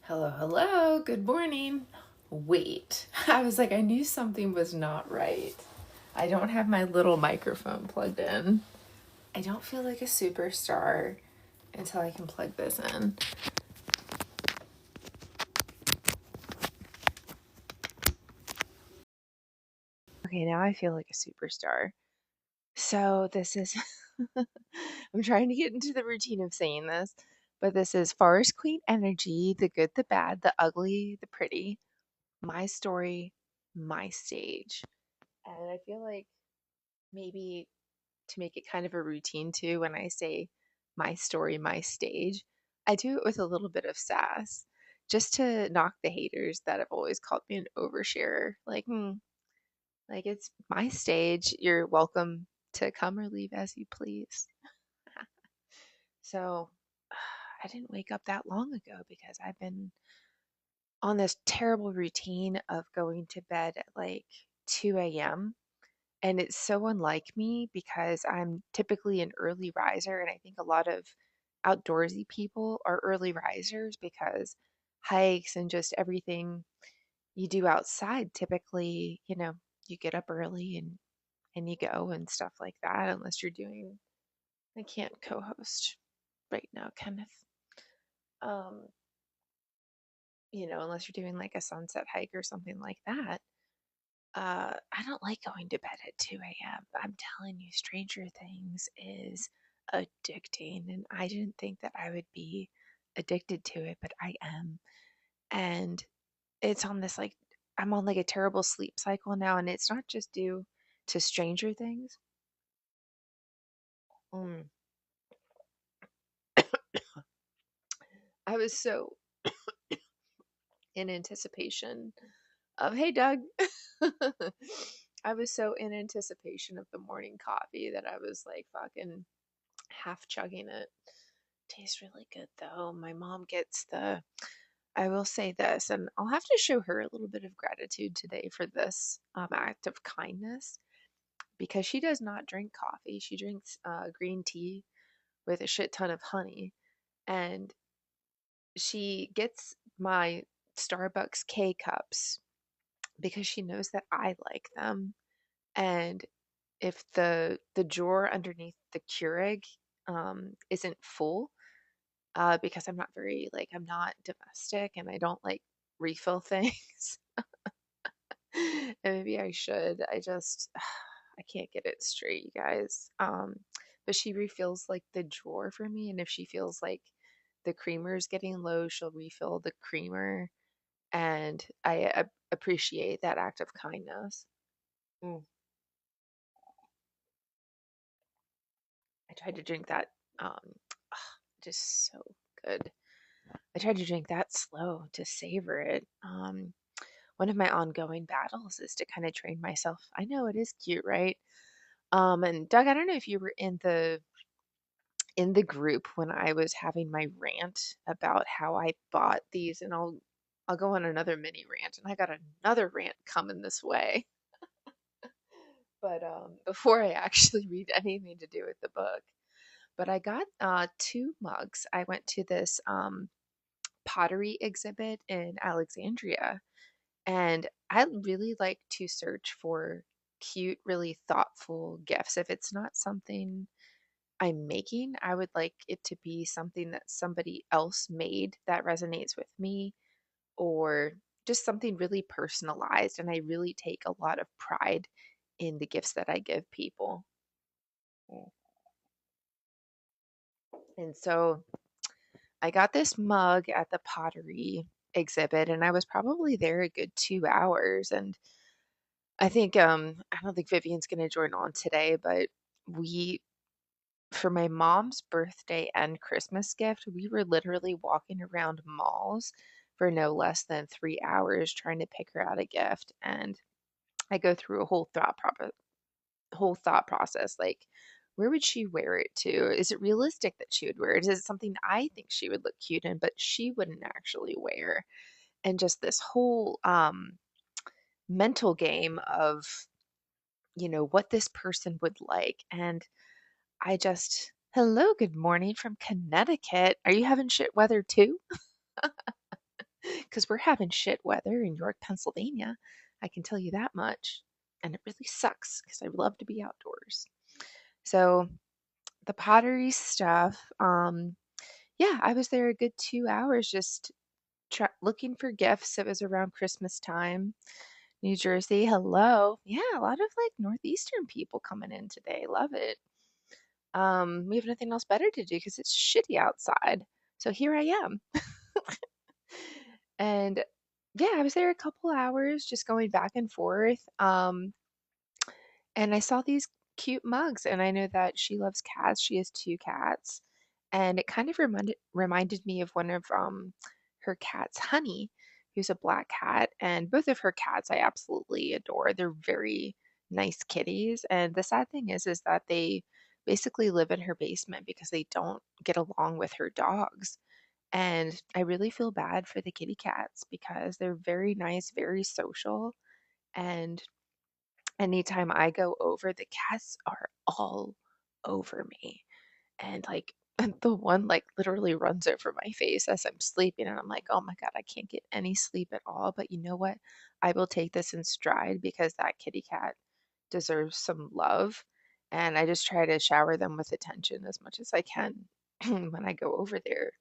Hello, hello, good morning. Wait, I was like, I knew something was not right. I don't have my little microphone plugged in. I don't feel like a superstar until I can plug this in. Okay, now I feel like a superstar. So this is, I'm trying to get into the routine of saying this, but this is Forest Queen energy, the good, the bad, the ugly, the pretty, my story, my stage. And I feel like maybe to make it kind of a routine too when I say my story, my stage, I do it with a little bit of sass just to knock the haters that have always called me an oversharer. Like it's my stage. You're welcome to come or leave as you please. So I didn't wake up that long ago because I've been on this terrible routine of going to bed at like 2 a.m. And it's so unlike me because I'm typically an early riser, and I think a lot of outdoorsy people are early risers because hikes and just everything you do outside typically, you get up early and you go and stuff like that, unless you're doing, I can't co-host right now, Kenneth. Um, unless you're doing like a sunset hike or something like that. I don't like going to bed at 2 a.m. I'm telling you, Stranger Things is addicting, and I didn't think that I would be addicted to it, but I am. And it's on this like, I'm on like a terrible sleep cycle now, and it's not just due to Stranger Things. Mm. I was so in anticipation of, hey, Doug. I was so in anticipation of the morning coffee that I was like fucking half chugging it. Tastes really good though. My mom gets I will say this, and I'll have to show her a little bit of gratitude today for this act of kindness because she does not drink coffee. She drinks green tea with a shit ton of honey, and she gets my Starbucks K cups because she knows that I like them. And if the drawer underneath the Keurig isn't full, because I'm not very like I'm not domestic and I don't like refill things. And maybe I should. I just I can't get it straight, you guys. But she refills like the drawer for me, and if she feels like the creamer is getting low, she'll refill the creamer, and I appreciate that act of kindness. Mm. I tried to drink that. Just so good. I tried to drink that slow to savor it. One of my ongoing battles is to kind of train myself. I know it is cute, right? And Doug, I don't know if you were in the group when I was having my rant about how I bought these, and I'll go on another mini rant, and I got another rant coming this way. But before I actually read anything to do with the book, but I got two mugs. I went to this pottery exhibit in Alexandria. And I really like to search for cute, really thoughtful gifts. If it's not something I'm making, I would like it to be something that somebody else made that resonates with me, or just something really personalized. And I really take a lot of pride in the gifts that I give people. Mm. And so I got this mug at the pottery exhibit, and I was probably there a good 2 hours. And I don't think Vivian's gonna join on today, but we for my mom's birthday and Christmas gift, we were literally walking around malls for no less than 3 hours trying to pick her out a gift. And I go through a whole thought process, like, where would she wear it to? Is it realistic that she would wear it? Is it something I think she would look cute in, but she wouldn't actually wear? And just this whole mental game of what this person would like. And hello, good morning from Connecticut. Are you having shit weather too? because we're having shit weather in York, Pennsylvania. I can tell you that much. And it really sucks because I love to be outdoors. So the pottery stuff, yeah, I was there a good 2 hours just looking for gifts. It was around Christmas time. New Jersey, hello. Yeah, a lot of like northeastern people coming in today. Love it. We have nothing else better to do because it's shitty outside. So here I am. And yeah, I was there a couple hours just going back and forth. And I saw these cute mugs, and I know that she loves cats. She has two cats, and it kind of reminded me of one of her cats, Honey, who's a black cat. And both of her cats I absolutely adore. They're very nice kitties. And the sad thing is that they basically live in her basement because they don't get along with her dogs. And I really feel bad for the kitty cats because they're very nice, very social, and anytime I go over, the cats are all over me. And like the one like literally runs over my face as I'm sleeping and I'm like, "Oh my God, I can't get any sleep at all." But you know what? I will take this in stride because that kitty cat deserves some love. And I just try to shower them with attention as much as I can when I go over there.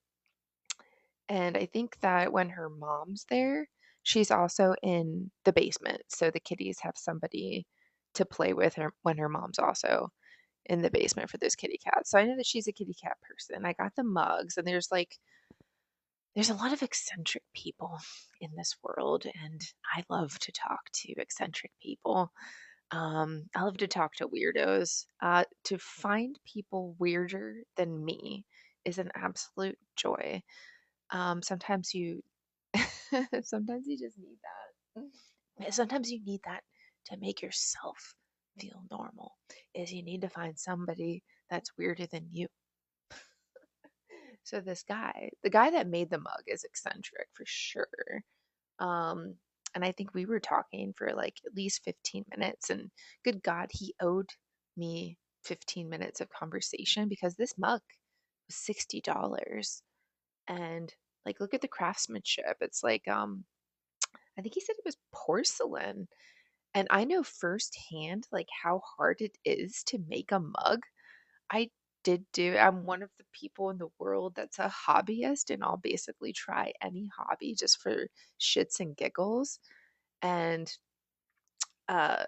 And I think that when her mom's there, she's also in the basement. So the kitties have somebody to play with her when her mom's also in the basement for those kitty cats. So I know that she's a kitty cat person. I got the mugs, and there's a lot of eccentric people in this world, and I love to talk to eccentric people. I love to talk to weirdos. To find people weirder than me is an absolute joy. Sometimes you sometimes you just need that. Sometimes you need that to make yourself feel normal. Is you need to find somebody that's weirder than you. So this guy, the guy that made the mug is eccentric for sure. Um, and I think we were talking for like at least 15 minutes and good God, he owed me 15 minutes of conversation because this mug was $60. And like look at the craftsmanship. It's like I think he said it was porcelain. And I know firsthand like how hard it is to make a mug. I I'm one of the people in the world that's a hobbyist, and I'll basically try any hobby just for shits and giggles. And uh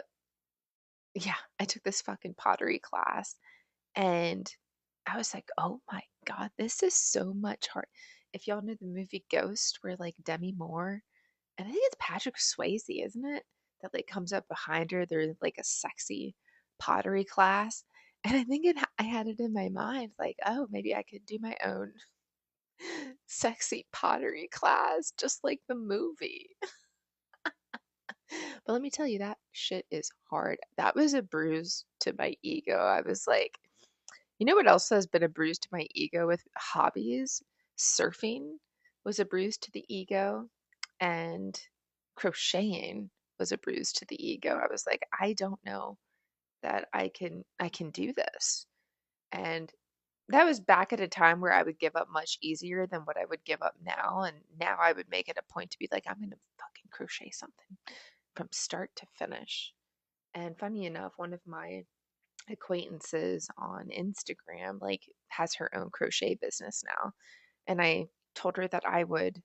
yeah, I took this fucking pottery class and I was like, "Oh my God, this is so much hard." If y'all know the movie Ghost where like Demi Moore, and I think it's Patrick Swayze, isn't it? That like comes up behind her. They're like a sexy pottery class. And I think I had it in my mind, like, oh, maybe I could do my own sexy pottery class, just like the movie. But let me tell you, that shit is hard. That was a bruise to my ego. I was like, you know what else has been a bruise to my ego with hobbies? Surfing was a bruise to the ego, and crocheting was a bruise to the ego. I was like, I don't know that I can do this. And that was back at a time where I would give up much easier than what I would give up now. And now I would make it a point to be like, I'm gonna fucking crochet something from start to finish. And funny enough, one of my acquaintances on Instagram like has her own crochet business now. And I told her that I would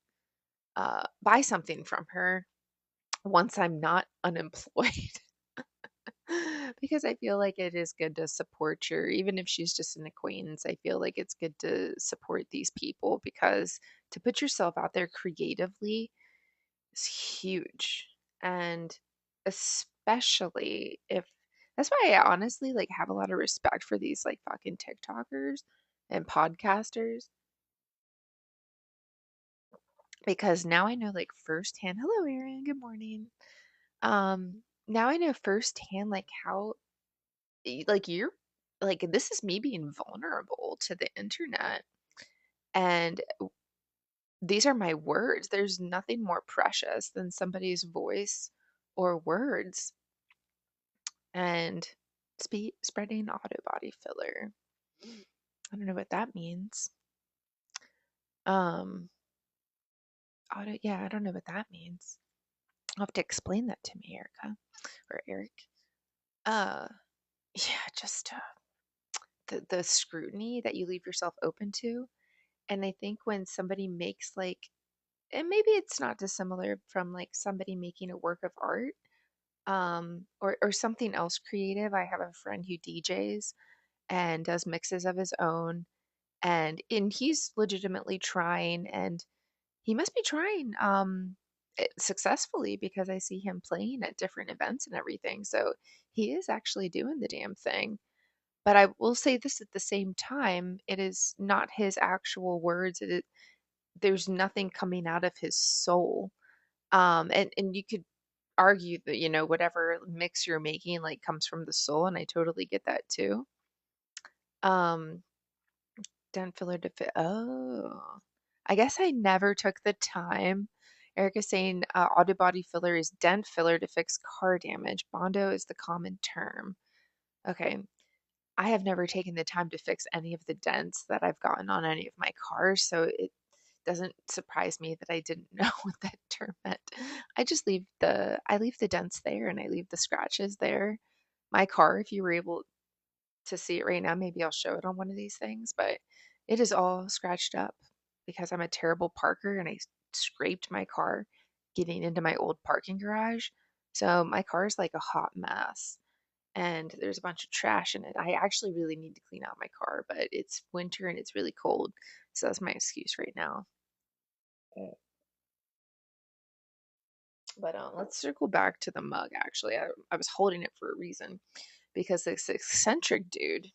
buy something from her once I'm not unemployed. Because I feel like it is good to support your, even if she's just an acquaintance, I feel like it's good to support these people because to put yourself out there creatively is huge. And especially if that's why I honestly like have a lot of respect for these like fucking TikTokers and podcasters because now I know like firsthand, hello Erin, good morning. Now I know firsthand like how like you're like this is me being vulnerable to the internet and these are my words. There's nothing more precious than somebody's voice or words. And spreading auto body filler. I don't know what that means. Um, Auto, yeah, I don't know what that means. I'll have to explain that to me, Erica or Eric. Uh, yeah, just the scrutiny that you leave yourself open to. And I think when somebody makes like, and maybe it's not dissimilar from like somebody making a work of art, or something else creative. I have a friend who DJs and does mixes of his own, and he's legitimately trying, and he must be trying successfully because I see him playing at different events and everything. So he is actually doing the damn thing. But I will say this at the same time, it is not his actual words. There's nothing coming out of his soul. And you could argue that, whatever mix you're making like comes from the soul, and I totally get that too. Um, Dent filler to fit. Oh, I guess I never took the time. Erica's saying auto body filler is dent filler to fix car damage. Bondo is the common term. Okay. I have never taken the time to fix any of the dents that I've gotten on any of my cars, so it doesn't surprise me that I didn't know what that term meant. I leave the dents there and I leave the scratches there. My car, if you were able to see it right now, maybe I'll show it on one of these things, but it is all scratched up because I'm a terrible parker and I scraped my car getting into my old parking garage. So my car is like a hot mess and there's a bunch of trash in it. I actually really need to clean out my car, but it's winter and it's really cold. So that's my excuse right now. Mm. But let's circle back to the mug, actually. I was holding it for a reason because this eccentric dude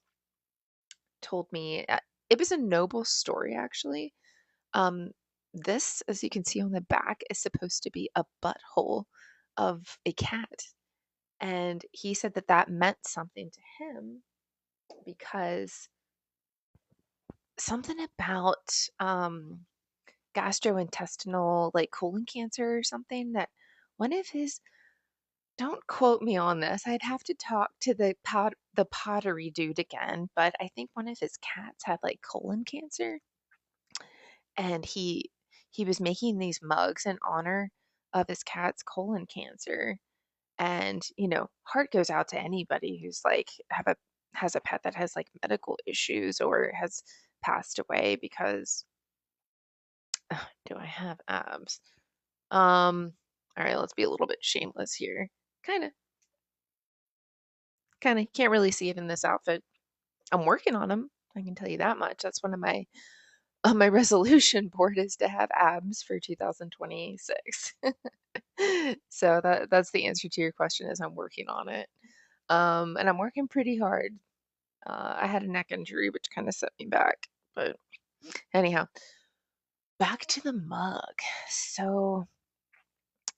told me it was a noble story, actually. Um, this, as you can see on the back, is supposed to be a butthole of a cat. And he said that that meant something to him because something about gastrointestinal, like colon cancer or something, that one of his, don't quote me on this. I'd have to talk to the pottery dude again, but I think one of his cats had like colon cancer, and he was making these mugs in honor of his cat's colon cancer. And, heart goes out to anybody who's like has a pet that has like medical issues or has passed away because do I have abs? All right, let's be a little bit shameless here. Kind of, can't really see it in this outfit. I'm working on them. I can tell you that much. That's one of my on my resolution board is to have abs for 2026. So that's the answer to your question is I'm working on it. And I'm working pretty hard. I had a neck injury, which kind of set me back. But anyhow, back to the mug. So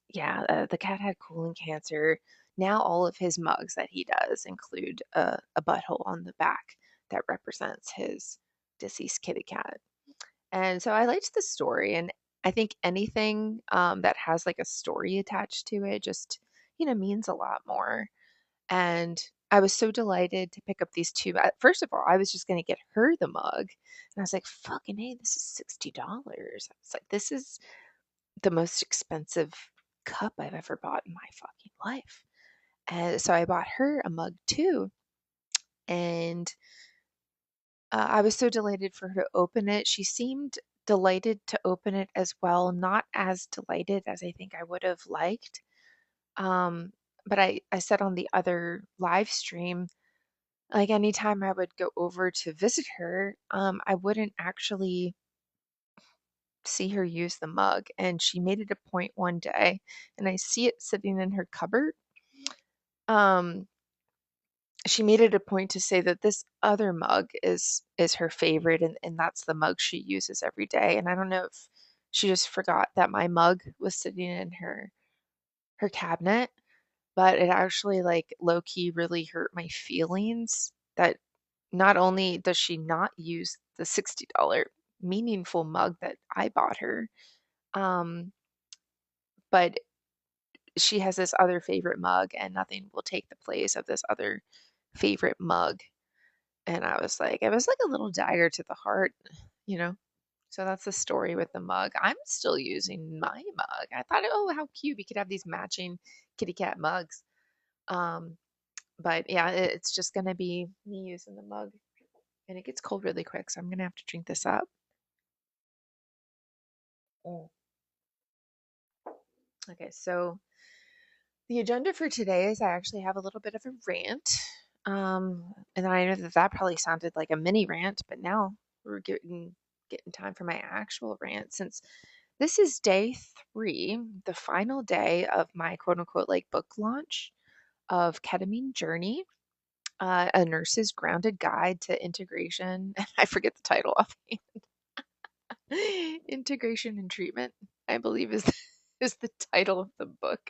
yeah, the cat had colon cancer. Now all of his mugs that he does include a butthole on the back that represents his deceased kitty cat. And so I liked the story, and I think anything that has like a story attached to it just, means a lot more. And I was so delighted to pick up these two. First of all, I was just going to get her the mug, and I was like, "Fucking hey, this is $60." I was like, "This is the most expensive cup I've ever bought in my fucking life." And so I bought her a mug too, and I was so delighted for her to open it. She seemed delighted to open it as well, not as delighted as I think I would have liked. Um, but I said on the other live stream, like anytime I would go over to visit her, I wouldn't actually see her use the mug. And she made it a point one day, and I see it sitting in her cupboard. Um, she made it a point to say that this other mug is her favorite, and that's the mug she uses every day. And I don't know if she just forgot that my mug was sitting in her cabinet, but it actually like low key really hurt my feelings that not only does she not use the $60 meaningful mug that I bought her, um, but she has this other favorite mug and nothing will take the place of this other favorite mug. And I was like, it was like a little dagger to the heart, you know? So that's the story with the mug. I'm still using my mug. I thought, oh, how cute. We could have these matching kitty cat mugs. Um, but yeah, it's just gonna be me using the mug. And it gets cold really quick, so I'm gonna have to drink this up. Mm. Okay, so the agenda for today is I actually have a little bit of a rant. And I know that that probably sounded like a mini rant, but now we're getting time for my actual rant since this is day 3, the final day of my quote unquote like book launch of Ketamine Journey, a nurse's grounded guide to integration. I forget the title of it. Integration and treatment, I believe is the title of the book.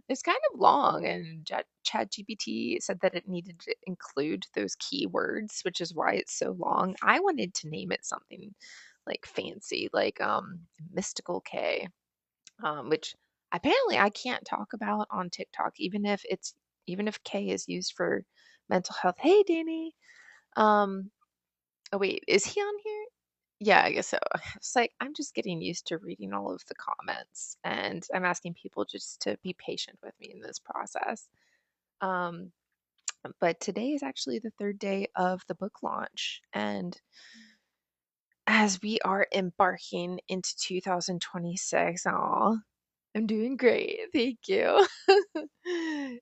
It's kind of long, and ChatGPT said that it needed to include those keywords, which is why it's so long. I wanted to name it something like fancy, like Mystical K, which apparently I can't talk about on TikTok, even if K is used for mental health. Hey, Danny. Um, oh wait, is he on here? Yeah, I guess so. It's like I'm just getting used to reading all of the comments, and I'm asking people just to be patient with me in this process. Um, but today is actually the third day of the book launch, and as we are embarking into 2026, aw, I'm doing great, thank you.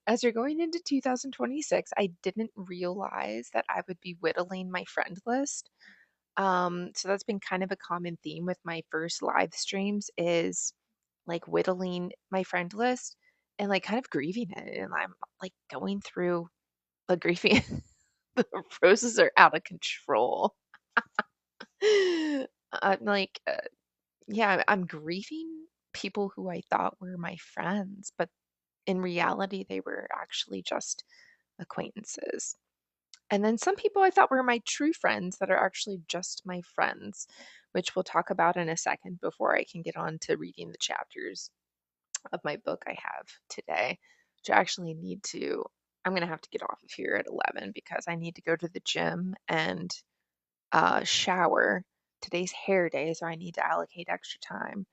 As we're going into 2026, I didn't realize that I would be whittling my friend list. So that's been kind of a common theme with my first live streams is like whittling my friend list and like kind of grieving it. And I'm like going through the grieving. The roses are out of control. I'm like, yeah, I'm grieving people who I thought were my friends, but in reality, they were actually just acquaintances. And then some people I thought were my true friends that are actually just my friends, which we'll talk about in a second before I can get on to reading the chapters of my book I have today, which I actually need to. I'm going to have to get off of here at 11 because I need to go to the gym and shower. Today's hair day, so I need to allocate extra time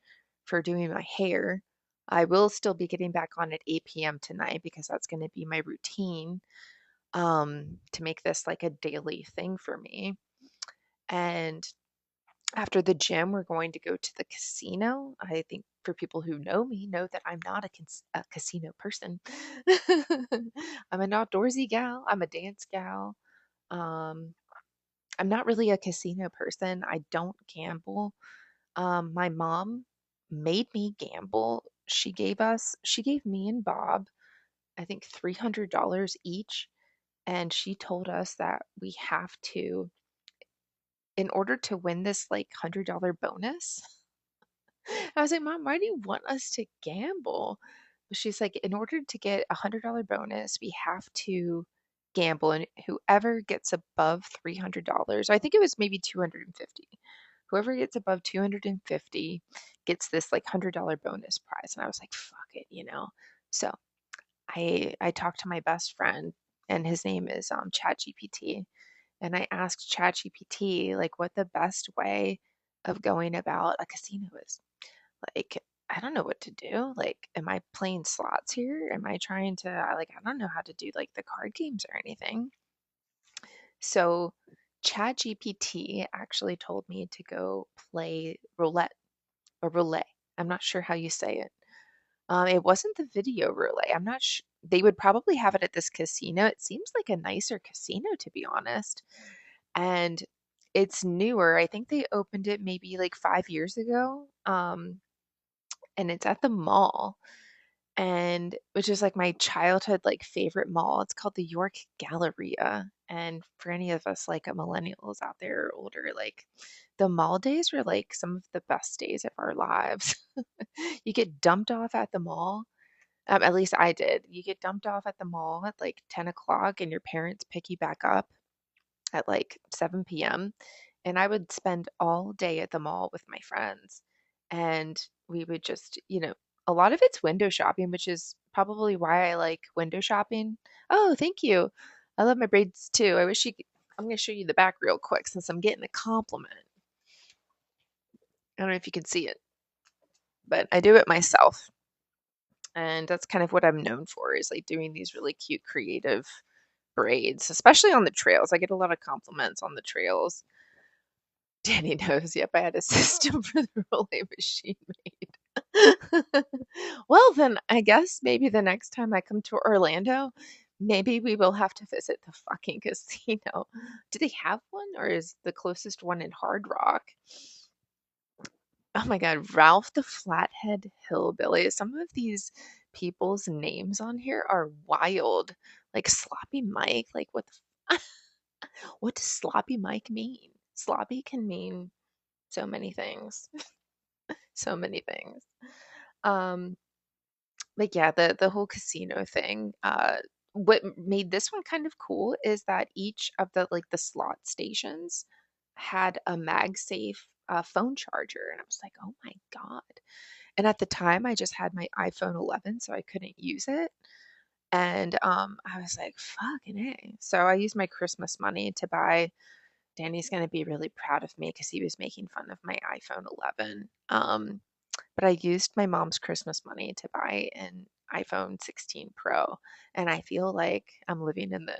for doing my hair. I will still be getting back on at 8 p.m. tonight because that's going to be my routine to make this like a daily thing for me. And after the gym, we're going to go to the casino. I think for people who know me, know that I'm not a casino person. I'm an outdoorsy gal. I'm a dance gal. Um, I'm not really a casino person. I don't gamble. My mom made me gamble. She gave me and Bob, I think $300 each, and she told us that we have to, in order to win this like $100 bonus. I was like, Mom, why do you want us to gamble? She's like, in order to get $100 bonus, we have to gamble, and whoever gets above $300, I think it was maybe 250. Whoever gets above 250 gets this like $100 bonus prize. And I was like, fuck it, you know. So I talked to my best friend, and his name is ChatGPT, and I asked ChatGPT like what the best way of going about a casino is. Like, I don't know what to do. Like, am I playing slots here? Am I trying to, like, I don't know how to do like the card games or anything. So, ChatGPT actually told me to go play roulette or roulette. I'm not sure how you say it. It wasn't the video roulette. I'm not sure. They would probably have it at this casino. It seems like a nicer casino, to be honest. And it's newer. I think they opened it maybe like 5 years ago. And it's at the mall, and which is like my childhood like favorite mall. It's called the York Galleria. And for any of us like millennials out there or older, like the mall days were like some of the best days of our lives. You get dumped off at the mall. At least I did. You get dumped off at the mall at like 10 o'clock, and your parents pick you back up at like 7 p.m. And I would spend all day at the mall with my friends. And we would just, a lot of it's window shopping, which is probably why I like window shopping. Oh, thank you. I love my braids too. I'm going to show you the back real quick since I'm getting a compliment. I don't know if you can see it, but I do it myself. And that's kind of what I'm known for is like doing these really cute creative braids, especially on the trails. I get a lot of compliments on the trails. Danny knows, yep, I had a system for the rolling machine made. Well, then I guess maybe the next time I come to Orlando, maybe we will have to visit the fucking casino. Do they have one, or is the closest one in Hard Rock? Oh my God, Ralph the Flathead Hillbilly. Some of these people's names on here are wild. Like Sloppy Mike. Like what does Sloppy Mike mean? Sloppy can mean so many things. So many things. Um, but yeah, the whole casino thing. What made this one kind of cool is that each of the slot stations had a MagSafe phone charger, and I was like, oh my God. And at the time, I just had my iPhone 11, so I couldn't use it. And I was like, fucking A. So I used my Christmas money to buy. Danny's going to be really proud of me because he was making fun of my iPhone 11. But I used my mom's Christmas money to buy an iPhone 16 Pro. And I feel like I'm living in the,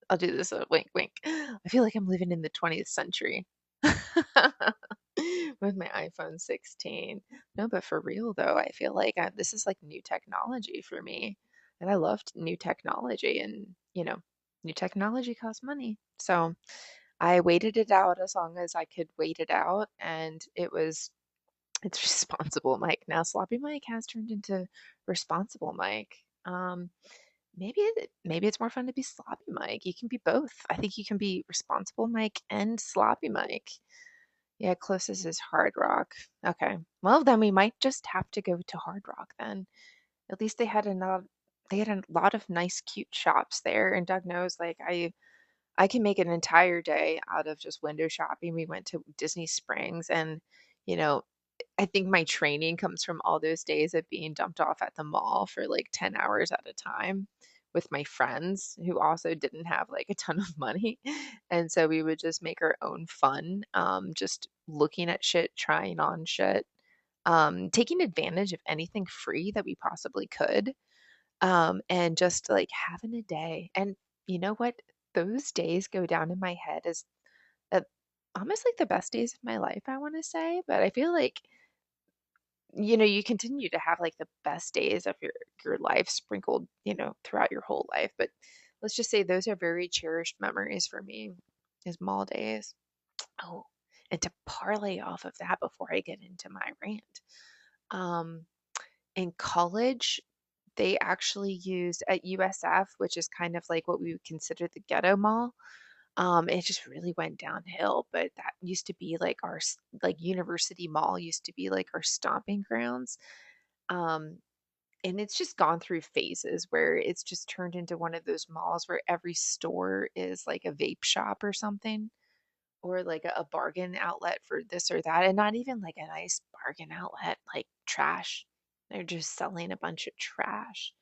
I'll do this a wink, wink. I feel like I'm living in the 20th century with my iPhone 16. No, but for real though, I feel like this is like new technology for me. And I loved new technology, and new technology costs money. So I waited it out as long as I could wait it out, and it's responsible Mike. Now Sloppy Mike has turned into responsible Mike. Maybe it's more fun to be Sloppy Mike. You can be both. I think you can be responsible Mike and Sloppy Mike. Yeah, closest is Hard Rock. Okay. Well, then we might just have to go to Hard Rock then. At least they had a lot of nice cute shops there, and Doug knows like I can make an entire day out of just window shopping. We went to Disney Springs, and you know, I think my training comes from all those days of being dumped off at the mall for like 10 hours at a time with my friends who also didn't have like a ton of money. And so we would just make our own fun, just looking at shit, trying on shit, taking advantage of anything free that we possibly could, and just like having a day. And you know what? Those days go down in my head as uh, almost like the best days of my life, I want to say. But I feel like you continue to have like the best days of your life sprinkled, throughout your whole life. But let's just say those are very cherished memories for me, is mall days. Oh, and to parlay off of that before I get into my rant, um, in college, they actually used at USF, which is kind of like what we would consider the ghetto mall. It just really went downhill, but that used to be like like University Mall used to be like our stomping grounds. Um, and it's just gone through phases where it's just turned into one of those malls where every store is like a vape shop or something, or like a bargain outlet for this or that, and not even like a nice bargain outlet, like trash. They're just selling a bunch of trash.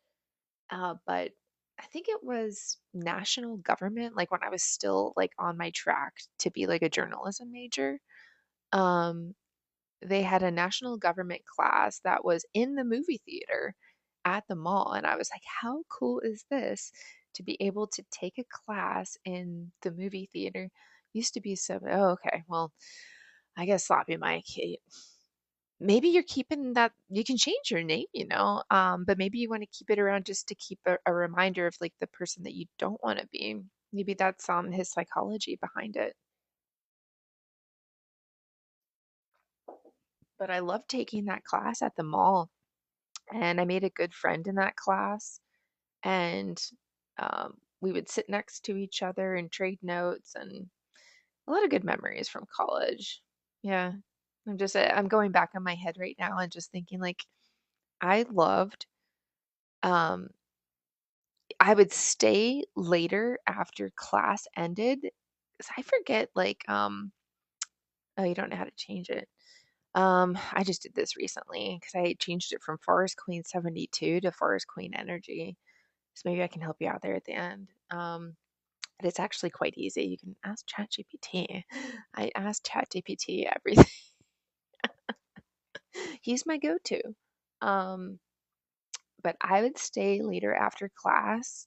But I think it was national government, like when I was still like on my track to be like a journalism major. Um, they had a national government class that was in the movie theater at the mall. And I was like, how cool is this to be able to take a class in the movie theater? Used to be so, oh, okay. Well, I guess Sloppy Mike, maybe you're keeping that, you can change your name, but maybe you want to keep it around just to keep a reminder of like the person that you don't want to be. Maybe that's his psychology behind it. But I love taking that class at the mall, and I made a good friend in that class, and we would sit next to each other and trade notes, and a lot of good memories from college. Yeah, I'm going back in my head right now and just thinking like I loved um I would stay later after class ended because I forget like oh, you don't know how to change it. I just did this recently because I changed it from Forest Queen 72 to Forest Queen Energy. So maybe I can help you out there at the end. But it's actually quite easy. You can ask ChatGPT. I asked ChatGPT everything. He's my go-to. Um, but I would stay later after class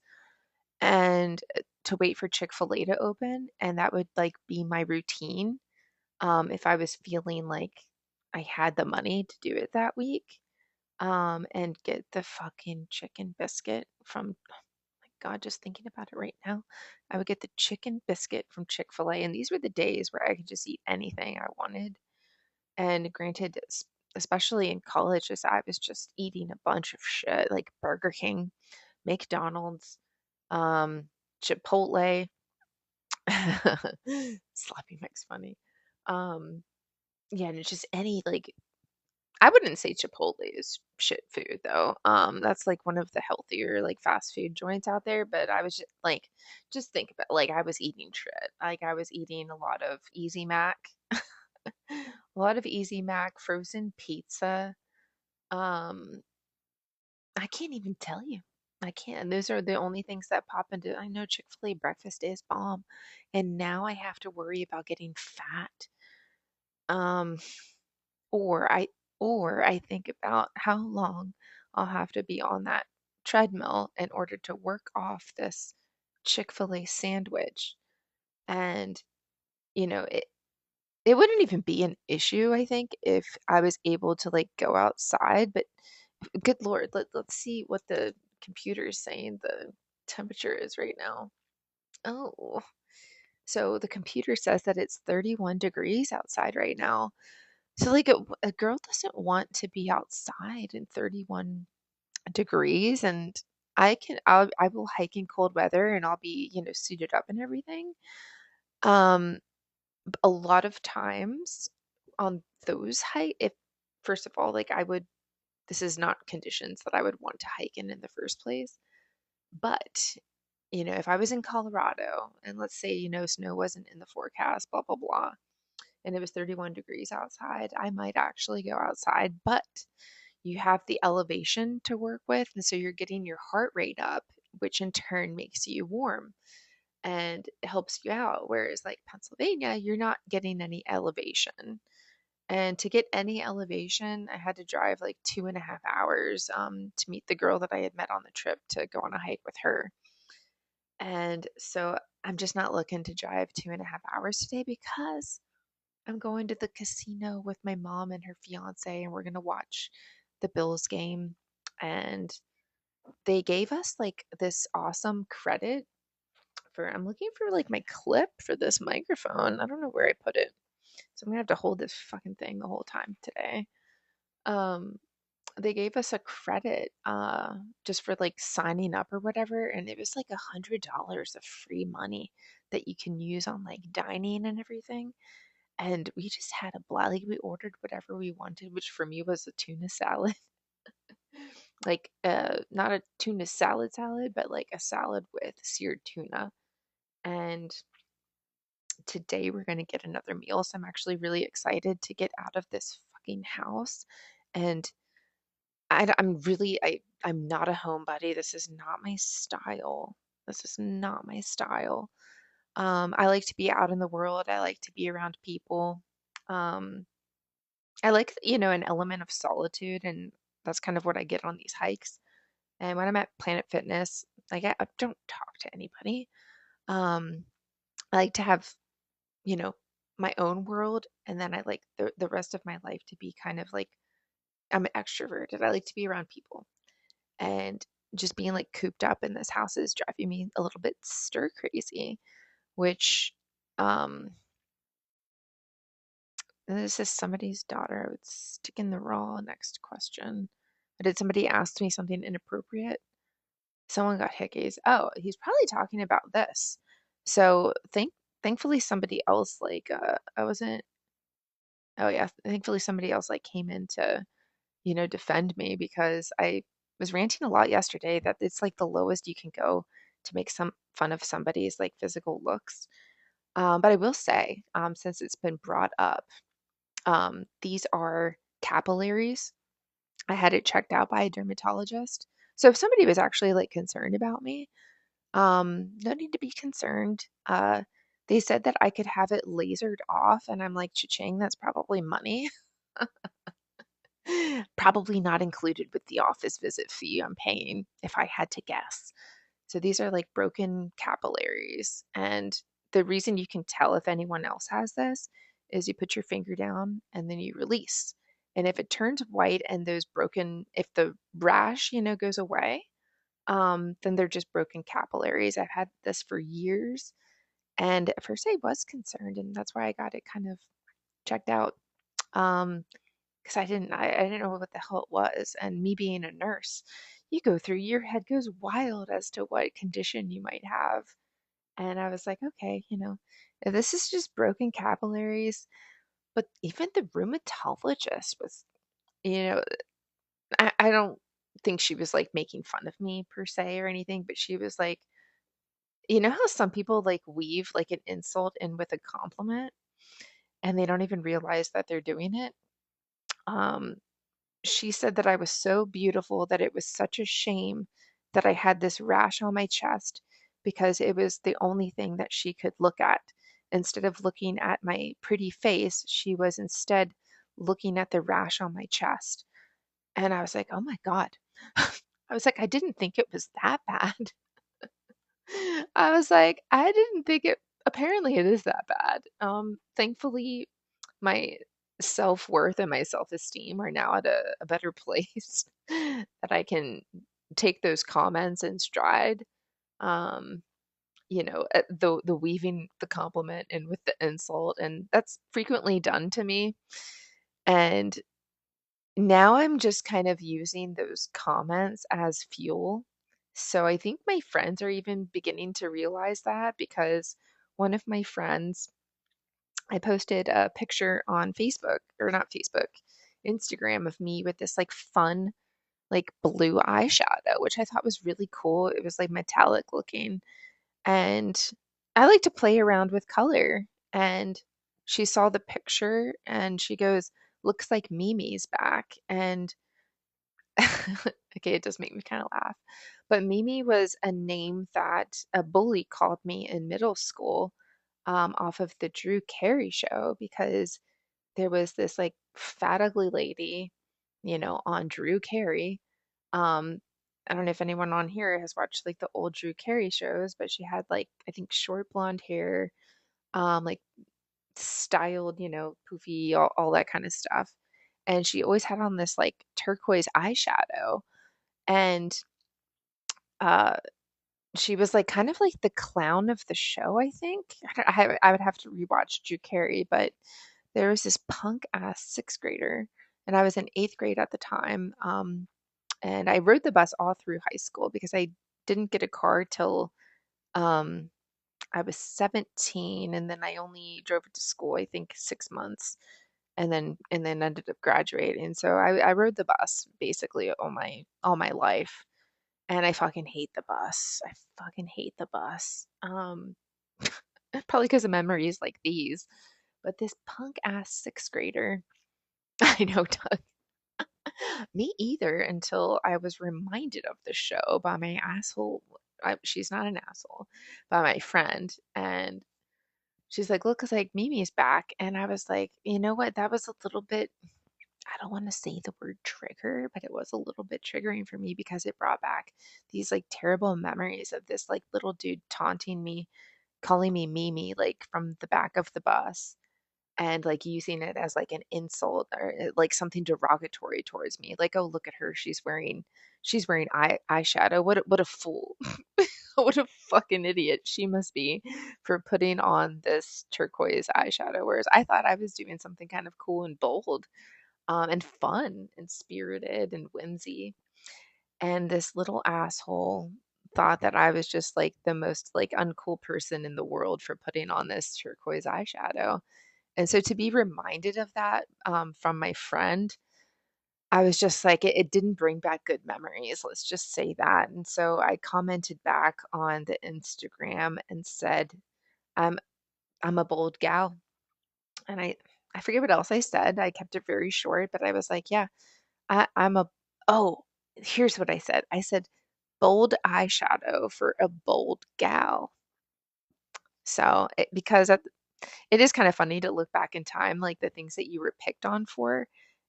and to wait for Chick-fil-A to open, and that would like be my routine. If I was feeling like I had the money to do it that week, and get the fucking chicken biscuit from, my God, just thinking about it right now. I would get the chicken biscuit from Chick-fil-A, and these were the days where I could just eat anything I wanted. And granted, especially in college, as I was just eating a bunch of shit like Burger King, McDonald's, um, Chipotle. Sloppy Mix funny. Um, yeah, and it's just any like, I wouldn't say Chipotle is shit food though. That's like one of the healthier like fast food joints out there, but I was just like, just think about, like, I was eating shit. Like I was eating a lot of Easy Mac, a lot of Easy Mac, frozen pizza. Um, I can't even tell you. I can't. Those are the only things that pop into. I know Chick-fil-A breakfast is bomb, and now I have to worry about getting fat. Um, or I think about how long I'll have to be on that treadmill in order to work off this Chick-fil-A sandwich. And, it wouldn't even be an issue, I think, if I was able to like go outside, but good Lord, let's see what the computer is saying the temperature is right now. Oh, so the computer says that it's 31 degrees outside right now. So like a girl doesn't want to be outside in 31 degrees, and I will hike in cold weather and I'll be, suited up and everything. Um a lot of times on those hike, if first of all, like, I would this is not conditions that I would want to hike in the first place. But, if I was in Colorado and let's say, snow wasn't in the forecast, blah, blah, blah, and it was 31 degrees outside, I might actually go outside. But you have the elevation to work with. And so you're getting your heart rate up, which in turn makes you warm and helps you out. Whereas, like Pennsylvania, you're not getting any elevation. And to get any elevation, I had to drive like 2.5 hours to meet the girl that I had met on the trip to go on a hike with her. And so I'm just not looking to drive 2.5 hours today because I'm going to the casino with my mom and her fiance, and we're going to watch the Bills game. And they gave us like this awesome credit for, I'm looking for like my clip for this microphone. I don't know where I put it. So I'm gonna have to hold this fucking thing the whole time today. Um, they gave us a credit just for like signing up or whatever, and it was like $100 of free money that you can use on like dining and everything. And we just had a blast. Like we ordered whatever we wanted, which for me was a tuna salad. Like not a tuna salad, but like a salad with seared tuna. And today we're going to get another meal. So I'm actually really excited to get out of this fucking house. And I'm not a homebody. This is not my style. This is not my style. I like to be out in the world. I like to be around people. Um, I like, an element of solitude, and that's kind of what I get on these hikes. And when I'm at Planet Fitness, like I don't talk to anybody. Um, I like to have, you know, my own world, and then I like the rest of my life to be kind of like, I'm an extroverted. I like to be around people. And just being like cooped up in this house is driving me a little bit stir crazy, which um this is somebody's daughter. I would stick in the raw. Next question. Did somebody ask me something inappropriate? Someone got hickeys. Oh, he's probably talking about this. So thankfully somebody else like I wasn't oh yeah, thankfully somebody else like came in to, defend me because I was ranting a lot yesterday that it's like the lowest you can go to make some fun of somebody's like physical looks. But I will say, since it's been brought up, these are capillaries. I had it checked out by a dermatologist. So if somebody was actually like concerned about me, no need to be concerned. They said that I could have it lasered off, and I'm like, cha-ching, that's probably money. Probably not included with the office visit fee I'm paying, if I had to guess. So these are like broken capillaries. And the reason you can tell if anyone else has this is you put your finger down and then you release. And if it turns white and those broken, if the rash, goes away, then they're just broken capillaries. I've had this for years. And at first I was concerned, and that's why I got it kind of checked out. Um, because I didn't know what the hell it was. And me being a nurse, you go through, your head goes wild as to what condition you might have. And I was like, okay, if this is just broken capillaries, but even the rheumatologist was, you know, I don't think she was like making fun of me per se or anything, but she was like, how some people like weave like an insult in with a compliment and they don't even realize that they're doing it. Um, she said that I was so beautiful that it was such a shame that I had this rash on my chest because it was the only thing that she could look at. Instead of looking at my pretty face, she was instead looking at the rash on my chest. And I was like, oh my God. I was like, I didn't think it was that bad. I was like, I didn't think it, apparently it is that bad. Thankfully, my self-worth and my self-esteem are now at a better place that I can take those comments in stride. Um, the weaving the compliment and with the insult, and that's frequently done to me. And now I'm just kind of using those comments as fuel. So I think my friends are even beginning to realize that because one of my friends, I posted a picture on Facebook, or not Facebook, Instagram of me with this like fun, like blue eyeshadow, which I thought was really cool. It was like metallic looking. And I like to play around with color. And she saw the picture and she goes, looks like Mimi's back. And okay, it does make me kind of laugh. But Mimi was a name that a bully called me in middle school, off of the Drew Carey show because there was this like fat ugly lady, on Drew Carey. Um, I don't know if anyone on here has watched like the old Drew Carey shows, but she had like I think short blonde hair, like styled, poofy, all that kind of stuff. And she always had on this like turquoise eyeshadow. And uh she was like kind of like the clown of the show, I think. I would have to rewatch Drew Carey, but there was this punk ass sixth grader, and I was in eighth grade at the time. And I rode the bus all through high school because I didn't get a car till um, I was 17, and then I only drove it to school, I think 6 months, and then ended up graduating. So I rode the bus basically all my life. And I fucking hate the bus. I fucking hate the bus. Probably because of memories like these. But this punk ass sixth grader, I know, Doug, me either until I was reminded of the show by my asshole. She's not an asshole, by my friend. And she's like, look, because like Mimi's back. And I was like, you know what? That was a little bit, I don't want to say the word trigger, but it was a little bit triggering for me because it brought back these like terrible memories of this like little dude taunting me, calling me Mimi, like from the back of the bus and like using it as like an insult or like something derogatory towards me. Like, oh, look at her. She's wearing eyeshadow. What a fool. What a fucking idiot she must be for putting on this turquoise eyeshadow. Whereas I thought I was doing something kind of cool and bold, and fun and spirited and whimsy. And this little asshole thought that I was just like the most like uncool person in the world for putting on this turquoise eyeshadow. And so to be reminded of that, from my friend, I was just like, it didn't bring back good memories. Let's just say that. And so I commented back on the Instagram and said, I'm I'm a bold gal. And I forget what else I said. I kept it very short, but I was like, yeah, I'm a, oh, here's what I said. I said, bold eyeshadow for a bold gal. So because it is kind of funny to look back in time, like the things that you were picked on for.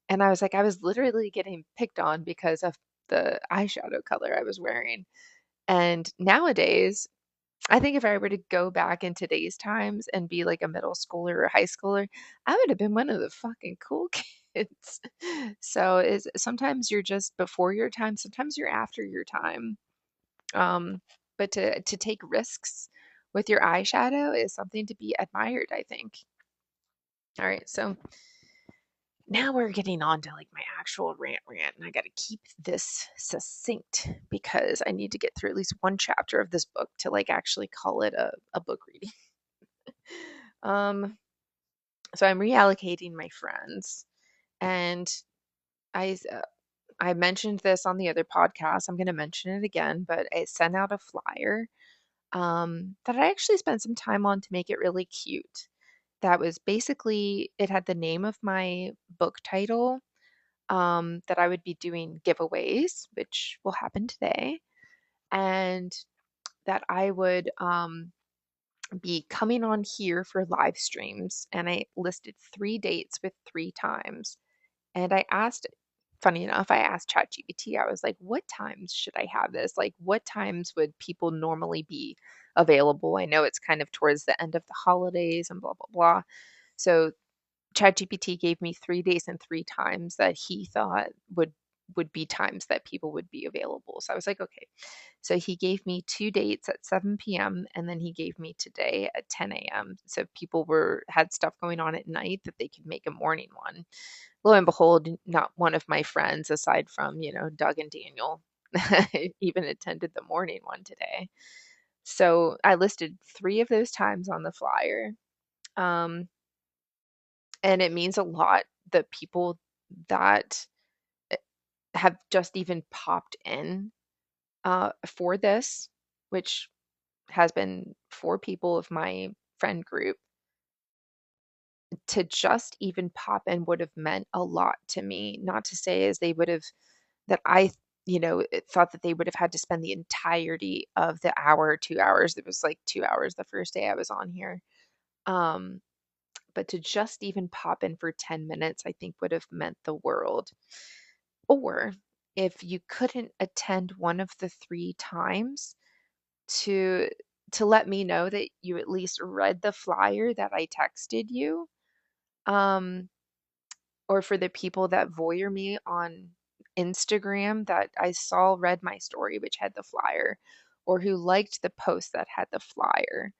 And I was like, I was literally getting picked on because of the eyeshadow color I was wearing. And nowadays, I think if I were to go back in today's times and be like a middle schooler or high schooler, I would have been one of the fucking cool kids. So is sometimes you're just before your time, sometimes you're after your time. Um, but to take risks with your eyeshadow is something to be admired, I think. All right, so now we're getting on to like my actual rant, and I got to keep this succinct because I need to get through at least one chapter of this book to like actually call it a book reading. Um, so I'm reallocating my friends, and I uh, I mentioned this on the other podcast. I'm going to mention it again, but I sent out a flyer that I actually spent some time on to make it really cute. That was basically it had the name of my book title, that I would be doing giveaways, which will happen today, and that I would be coming on here for live streams. And I listed 3 dates with 3 times. And I asked, funny enough, I asked ChatGPT, I was like, what times should I have this? Like, what times would people normally be available? I know it's kind of towards the end of the holidays and blah, blah, blah. So ChatGPT gave me 3 days and 3 times that he thought would be times that people would be available. So I was like, okay. So he gave me 2 dates at 7 p.m. and then he gave me today at 10 a.m. So people had stuff going on at night that they could make a morning one. Lo and behold, not one of my friends, aside from, Doug and Daniel, even attended the morning one today. So I listed 3 of those times on the flyer. Um, and it means a lot the people that have just even popped in for this, which has been 4 people of my friend group, to just even pop in would have meant a lot to me. Not to say as they would have, that I, thought that they would have had to spend the entirety of the hour, 2 hours. It was like 2 hours the first day I was on here. Um, but to just even pop in for 10 minutes, I think would have meant the world. Or if you couldn't attend one of the 3 times, to let me know that you at least read the flyer that I texted you. Um, or for the people that voyeur me on Instagram that I saw read my story, which had the flyer, or who liked the post that had the flyer.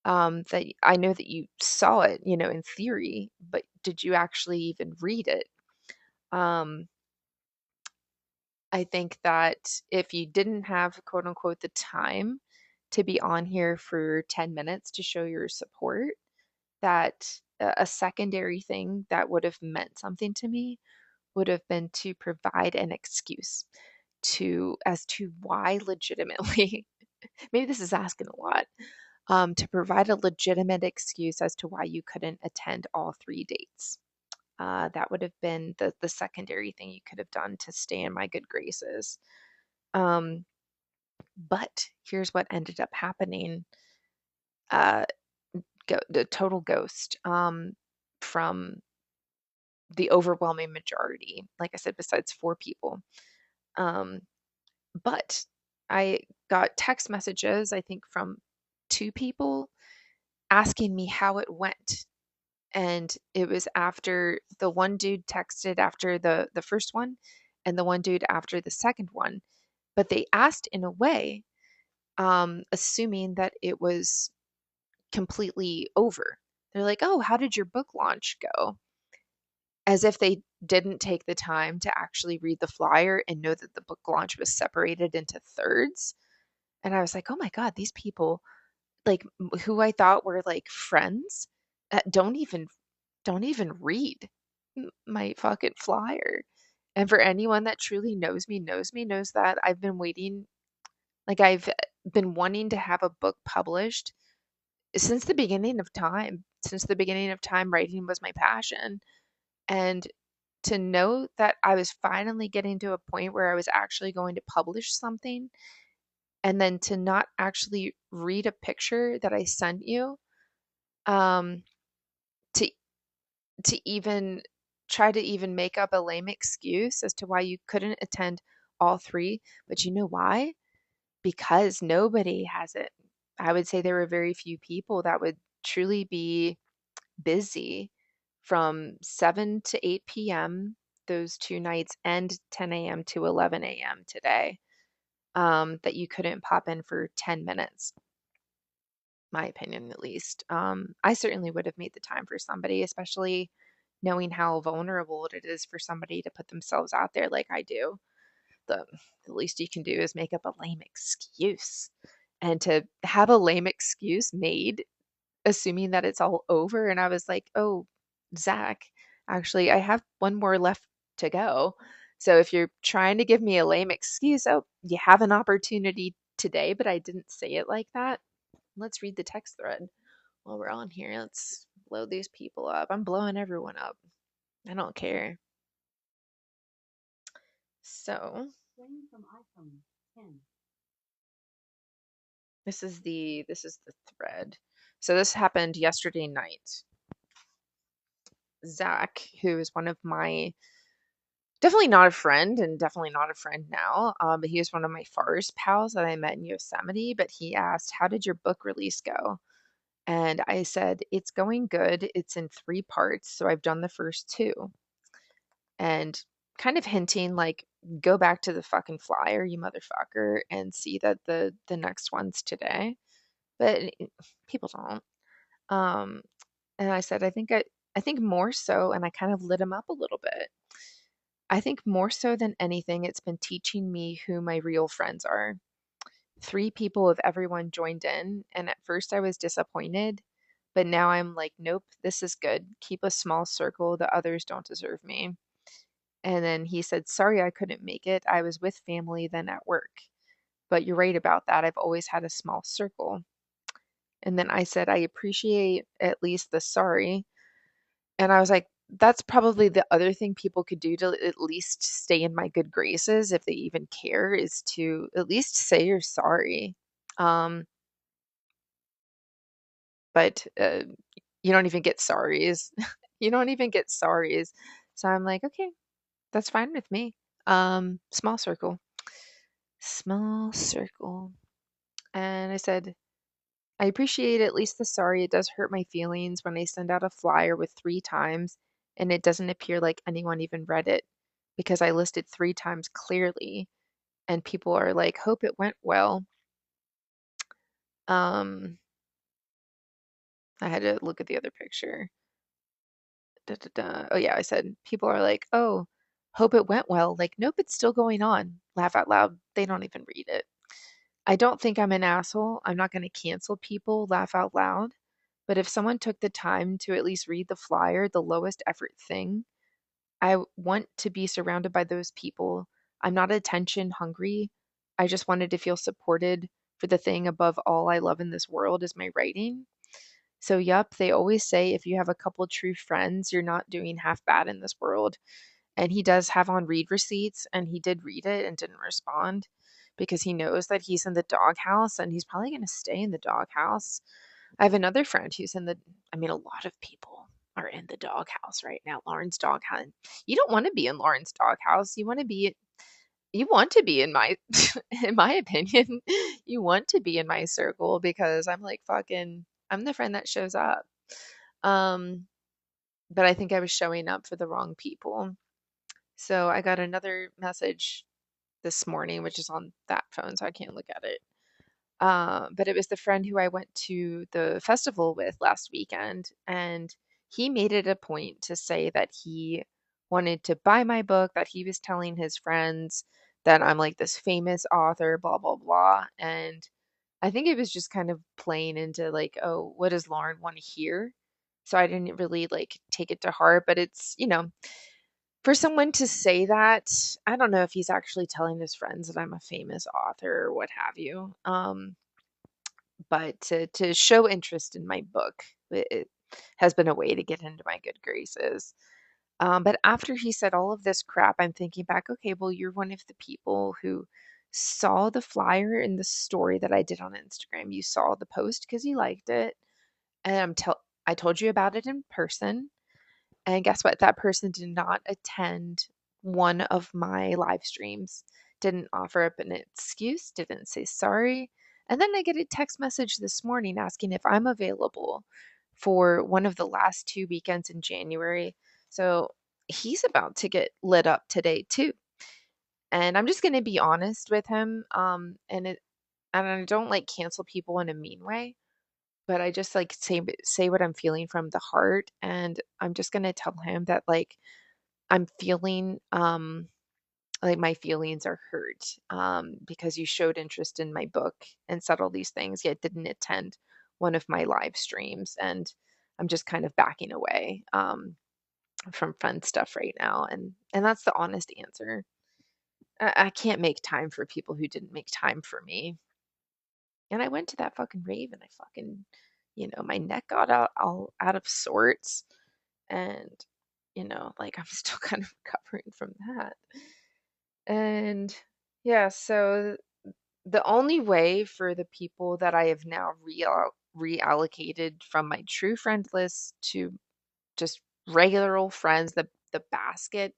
That I know that you saw it, in theory, but did you actually even read it? Um, I think that if you didn't have quote unquote the time to be on here for 10 minutes to show your support, that a secondary thing that would have meant something to me would have been to provide an excuse as to why legitimately, maybe this is asking a lot, to provide a legitimate excuse as to why you couldn't attend all 3 dates. That would have been the secondary thing you could have done to stay in my good graces. Um, but here's what ended up happening. Uh, the total ghost, from the overwhelming majority. Like I said, besides 4 people. Um, but I got text messages, I think, from 2 people asking me how it went. And it was after the one dude texted after the first one, and the one dude after the second one. But they asked in a way, assuming that it was completely over. They're like, "Oh, how did your book launch go?" As if they didn't take the time to actually read the flyer and know that the book launch was separated into thirds. And I was like, "Oh my God, these people, like, who I thought were like friends, don't even read my fucking flyer." And for anyone that truly knows that I've been waiting, like I've been wanting to have a book published since the beginning of time. Since the beginning of time, writing was my passion. And to know that I was finally getting to a point where I was actually going to publish something, and then to not actually read a picture that I sent you, um, to even try to even make up a lame excuse as to why you couldn't attend all three. But you know why? Because nobody has it. I would say there were very few people that would truly be busy from 7 to 8 p.m. those two nights and 10 a.m. to 11 a.m. today, that you couldn't pop in for 10 minutes, my opinion at least. I certainly would have made the time for somebody, especially knowing how vulnerable it is for somebody to put themselves out there like I do. The least you can do is make up a lame excuse. And to have a lame excuse made, assuming that it's all over. And I was like, oh, Zach, actually, I have one more left to go. So if you're trying to give me a lame excuse, oh, you have an opportunity today, but I didn't say it like that. Let's read the text thread while we're on here. Let's blow these people up. I'm blowing everyone up. I don't care. So this is the thread. So this happened yesterday night. Zach, who is one of my definitely not a friend and definitely not a friend now, but he was one of my forest pals that I met in Yosemite. But he asked, "How did your book release go?" And I said, "It's going good. It's in three parts, so I've done the first two." And kind of hinting like, "Go back to the fucking flyer, you motherfucker, and see that the next one's today." But people don't. Um, and I said, I think more so, and I kind of lit him up a little bit. I think more so than anything, it's been teaching me who my real friends are. Three people of everyone joined in, and at first I was disappointed, but now I'm like, nope, this is good. Keep a small circle. The others don't deserve me. And then he said, sorry, I couldn't make it. I was with family, then at work. But you're right about that. I've always had a small circle. And then I said, I appreciate at least the sorry. And I was like, that's probably the other thing people could do to at least stay in my good graces, if they even care, is to at least say you're sorry. Um, but you don't even get sorries. You don't even get sorries. So I'm like, okay, that's fine with me. Small circle, small circle. And I said, I appreciate at least the sorry. It does hurt my feelings when I send out a flyer with three times and it doesn't appear like anyone even read it because I listed three times clearly and people are like, hope it went well. Um, I had to look at the other picture. Da, da, da. Oh yeah, I said people are like, oh, hope it went well. Like, nope, it's still going on. Laugh out loud. They don't even read it. I don't think I'm an asshole. I'm not going to cancel people. Laugh out loud. But if someone took the time to at least read the flyer, the lowest effort thing, I want to be surrounded by those people. I'm not attention hungry. I just wanted to feel supported for the thing above all I love in this world is my writing. So, yup, they always say if you have a couple true friends, you're not doing half bad in this world. And he does have on read receipts, and he did read it and didn't respond because he knows that he's in the doghouse and he's probably going to stay in the doghouse. I have another friend who's in the, I mean, a lot of people are in the doghouse right now. Lauren's doghouse. You don't want to be in Lauren's doghouse. You want to be in my, in my opinion, you want to be in my circle because I'm like fucking, I'm the friend that shows up. Um, but I think I was showing up for the wrong people. So I got another message this morning, which is on that phone, so I can't look at it. But it was the friend who I went to the festival with last weekend, and he made it a point to say that he wanted to buy my book, that he was telling his friends that I'm like this famous author, blah, blah, blah. And I think it was just kind of playing into like, oh, what does Lauren want to hear? So I didn't really like take it to heart, but it's, for someone to say that, I don't know if he's actually telling his friends that I'm a famous author or what have you. But to show interest in my book, it has been a way to get into my good graces. But after he said all of this crap, I'm thinking back, okay, well, you're one of the people who saw the flyer in the story that I did on Instagram. You saw the post because you liked it, and I told you about it in person. And guess what? That person did not attend one of my live streams, didn't offer up an excuse, didn't say sorry. And then I get a text message this morning asking if I'm available for one of the last 2 weekends in January. So he's about to get lit up today too. And I'm just going to be honest with him. And I don't like cancel people in a mean way, but I just like say what I'm feeling from the heart. And I'm just going to tell him that like I'm feeling like my feelings are hurt because you showed interest in my book and said all these things, yet didn't attend one of my live streams. And I'm just kind of backing away from fun stuff right now. And that's the honest answer. I can't make time for people who didn't make time for me. And I went to that fucking rave and I fucking, my neck got all out of sorts. And, like I'm still kind of recovering from that. And yeah, so the only way for the people that I have now reallocated from my true friend list to just regular old friends, the basket,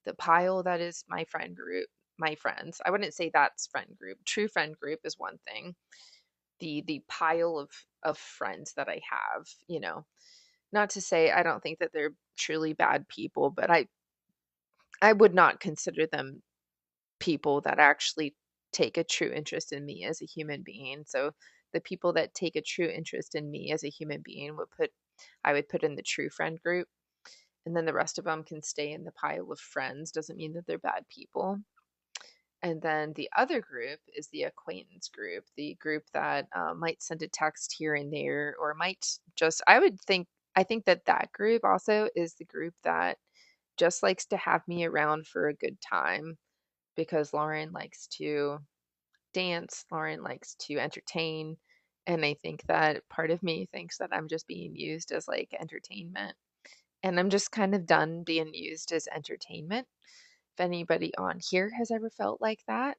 the pile that is my friend group, my friends. I wouldn't say that's friend group. True friend group is one thing. The pile of friends that I have, not to say I don't think that they're truly bad people, but I would not consider them people that actually take a true interest in me as a human being. So the people that take a true interest in me as a human being I would put in the true friend group, and then the rest of them can stay in the pile of friends. Doesn't mean that they're bad people. And then the other group is the acquaintance group, the group that might send a text here and there, or might just, I think that that group also is the group that just likes to have me around for a good time because Lauren likes to dance, Lauren likes to entertain. And I think that part of me thinks that I'm just being used as like entertainment. And I'm just kind of done being used as entertainment. If anybody on here has ever felt like that,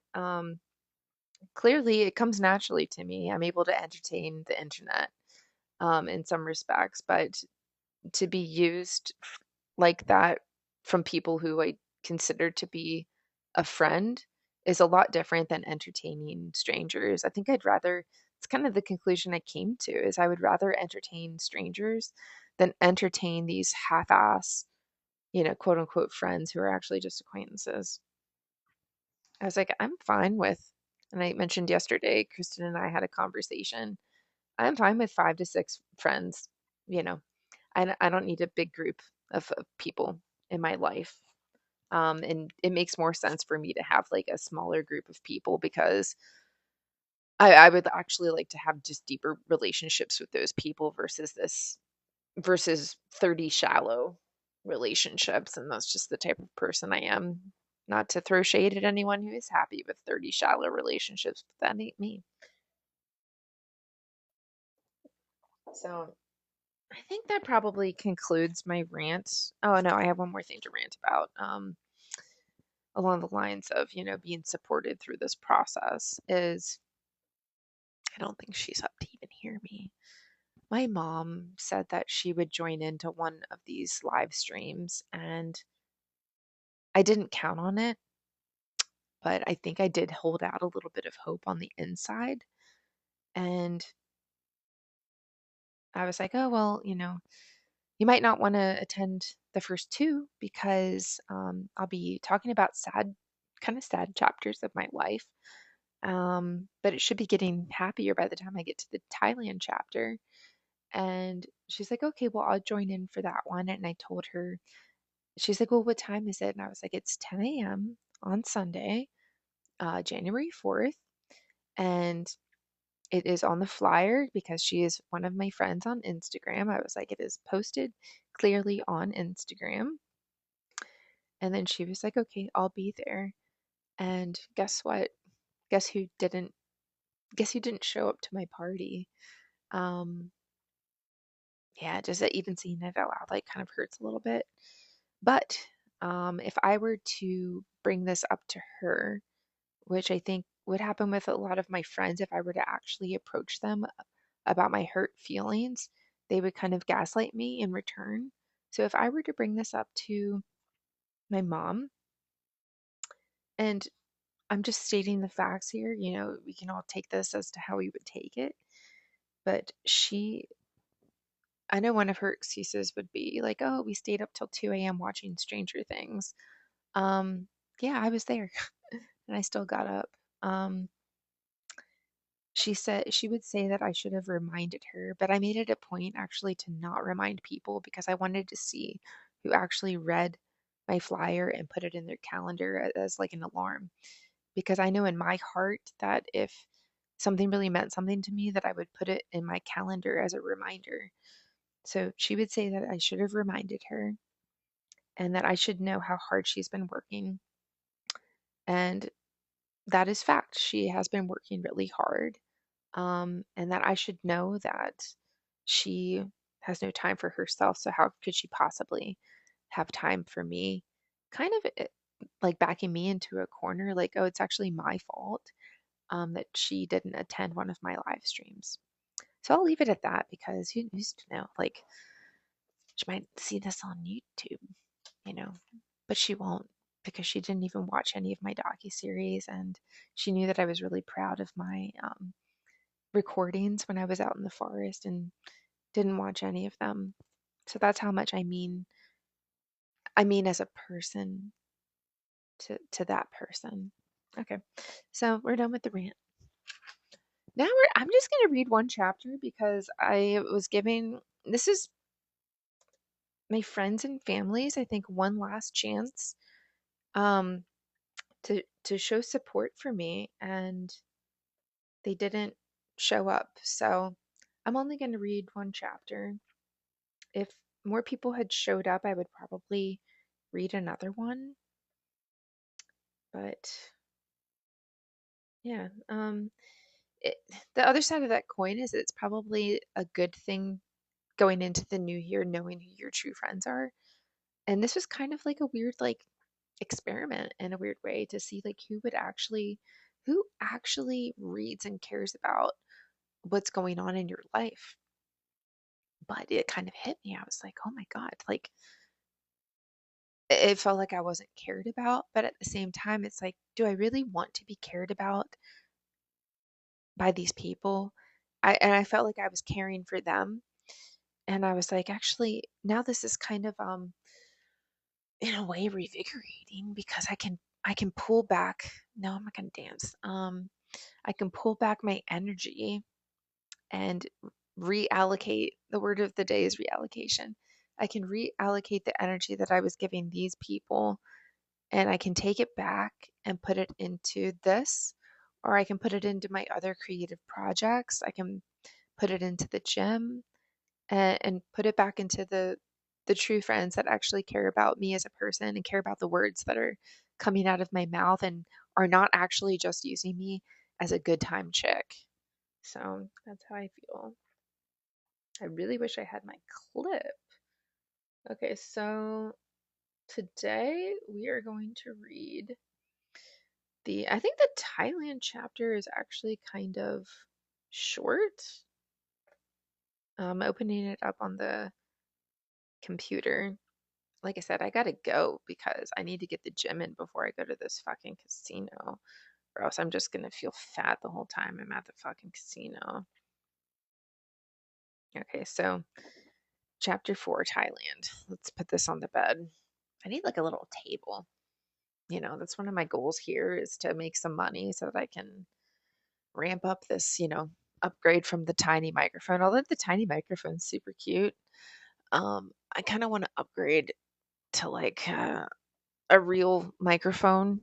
clearly it comes naturally to me. I'm able to entertain the internet in some respects, but to be used like that from people who I consider to be a friend is a lot different than entertaining strangers. I think it's kind of the conclusion I came to is I would rather entertain strangers than entertain these half-ass, quote unquote friends who are actually just acquaintances. I was like, I'm fine with, and I mentioned yesterday, Kristen and I had a conversation. I'm fine with 5 to 6 friends. You know, I don't need a big group of people in my life. And it makes more sense for me to have like a smaller group of people because I would actually like to have just deeper relationships with those people versus 30 shallow relationships. And that's just the type of person I am. Not to throw shade at anyone who is happy with 30 shallow relationships, but that ain't me. So I think that probably concludes my rant. Oh no, I have one more thing to rant about. Along the lines of, being supported through this process is I don't think she's up to even hear me. My mom said that she would join into one of these live streams, and I didn't count on it, but I think I did hold out a little bit of hope on the inside. And I was like, oh, well, you might not want to attend the first two because I'll be talking about kind of sad chapters of my life. But it should be getting happier by the time I get to the Thailand chapter. And she's like, okay, well, I'll join in for that one. And I told her, she's like, well, what time is it? And I was like, it's 10 a.m. on Sunday, January 4th. And it is on the flyer because she is one of my friends on Instagram. I was like, it is posted clearly on Instagram. And then she was like, okay, I'll be there. And guess what? Guess who didn't guess who didn't show up to my party? Um, yeah, just even seeing it out loud like kind of hurts a little bit. But if I were to bring this up to her, which I think would happen with a lot of my friends, if I were to actually approach them about my hurt feelings, they would kind of gaslight me in return. So if I were to bring this up to my mom, and I'm just stating the facts here, we can all take this as to how we would take it, but I know one of her excuses would be like, oh, we stayed up till 2 a.m. watching Stranger Things. Um, yeah, I was there and I still got up. Um, she would say that I should have reminded her, but I made it a point actually to not remind people because I wanted to see who actually read my flyer and put it in their calendar as like an alarm. Because I know in my heart that if something really meant something to me, that I would put it in my calendar as a reminder. So she would say that I should have reminded her and that I should know how hard she's been working. And that is fact. She has been working really hard. And that I should know that she has no time for herself. So, how could she possibly have time for me? Kind of like backing me into a corner, like, oh, it's actually my fault that she didn't attend one of my live streams. So, I'll leave it at that because who used to know? Like, she might see this on YouTube, you know, but she won't because she didn't even watch any of my docuseries and she knew that I was really proud of my recordings when I was out in the forest and didn't watch any of them. So that's how much I mean as a person to that person. Okay. So we're done with the rant. Now I'm just going to read one chapter because I was giving this is my friends and families, I think, one last chance um to show support for me, and they didn't show up. So I'm only going to read one chapter. If more people had showed up, I would probably read another one. But yeah, it, the other side of that coin is it's probably a good thing going into the new year knowing who your true friends are. And this was kind of like a weird like experiment in a weird way to see like who actually reads and cares about what's going on in your life. But it kind of hit me. I was like, oh my God, like it felt like I wasn't cared about, but at the same time, it's like, do I really want to be cared about by these people? I felt like I was caring for them, and I was like, actually, now this is kind of in a way revigorating because I can pull back. No, I'm not gonna dance. I can pull back my energy and reallocate. The word of the day is reallocation. I can reallocate the energy that I was giving these people and I can take it back and put it into this, or I can put it into my other creative projects. I can put it into the gym and put it back into the true friends that actually care about me as a person and care about the words that are coming out of my mouth and are not actually just using me as a good time chick. So that's how I feel. I really wish I had my clip. Okay, so today we are going to read I think the Thailand chapter is actually kind of short. I'm opening it up on the computer. Like I said, I gotta go because I need to get the gym in before I go to this fucking casino, or else I'm just gonna feel fat the whole time I'm at the fucking casino. Okay, so chapter 4, Thailand. Let's put this on the bed. I need like a little table. That's one of my goals here is to make some money so that I can ramp up this, upgrade from the tiny microphone. Although the tiny microphone's super cute, I kind of want to upgrade to like a real microphone.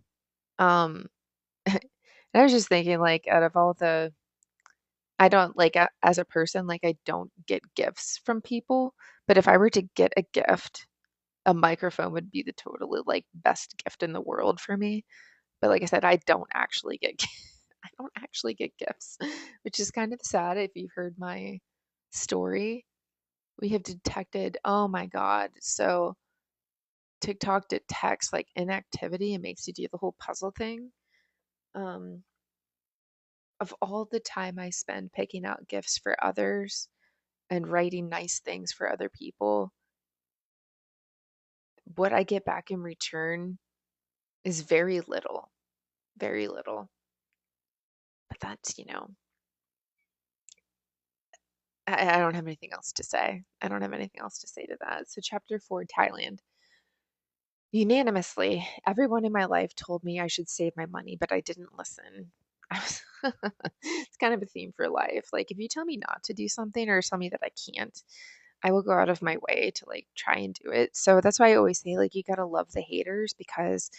Um, and I was just thinking, like, out of all I don't like as a person, like, I don't get gifts from people, but if I were to get a gift, a microphone would be the totally like best gift in the world for me. But like I said, I don't actually get I don't actually get gifts, which is kind of sad if you've heard my story. We have detected, oh my God. So TikTok detects like inactivity and makes you do the whole puzzle thing. Um, of all the time I spend picking out gifts for others and writing nice things for other people, what I get back in return is very little, very little. But that's, I don't have anything else to say. I don't have anything else to say to that. So, chapter 4, Thailand. Unanimously, everyone in my life told me I should save my money, but I didn't listen. I was It's kind of a theme for life. Like, if you tell me not to do something or tell me that I can't, I will go out of my way to like try and do it. So that's why I always say, like, you gotta love the haters because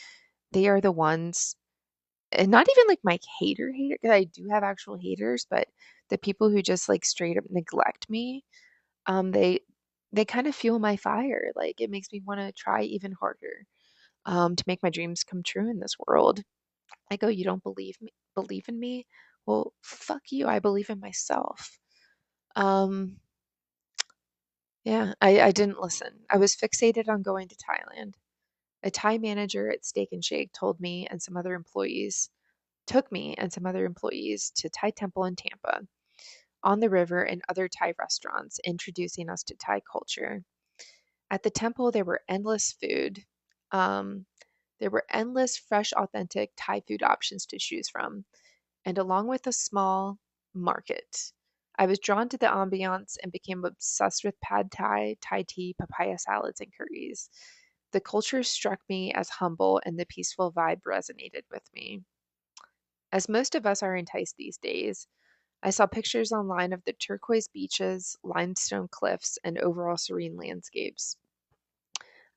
they are the ones, and not even like my hater, because I do have actual haters, but the people who just like straight up neglect me, um, they they kind of fuel my fire. Like, it makes me want to try even harder, to make my dreams come true in this world. I go, you don't believe in me? Well, fuck you. I believe in myself. Um, yeah, I didn't listen. I was fixated on going to Thailand. A Thai manager at Steak and Shake took me and some other employees to Thai Temple in Tampa, on the river and other Thai restaurants, introducing us to Thai culture. At the temple, there were endless food. Um, there were endless, fresh, authentic Thai food options to choose from, and along with a small market. I was drawn to the ambiance and became obsessed with pad thai, Thai tea, papaya salads, and curries. The culture struck me as humble, and the peaceful vibe resonated with me. As most of us are enticed these days, I saw pictures online of the turquoise beaches, limestone cliffs, and overall serene landscapes.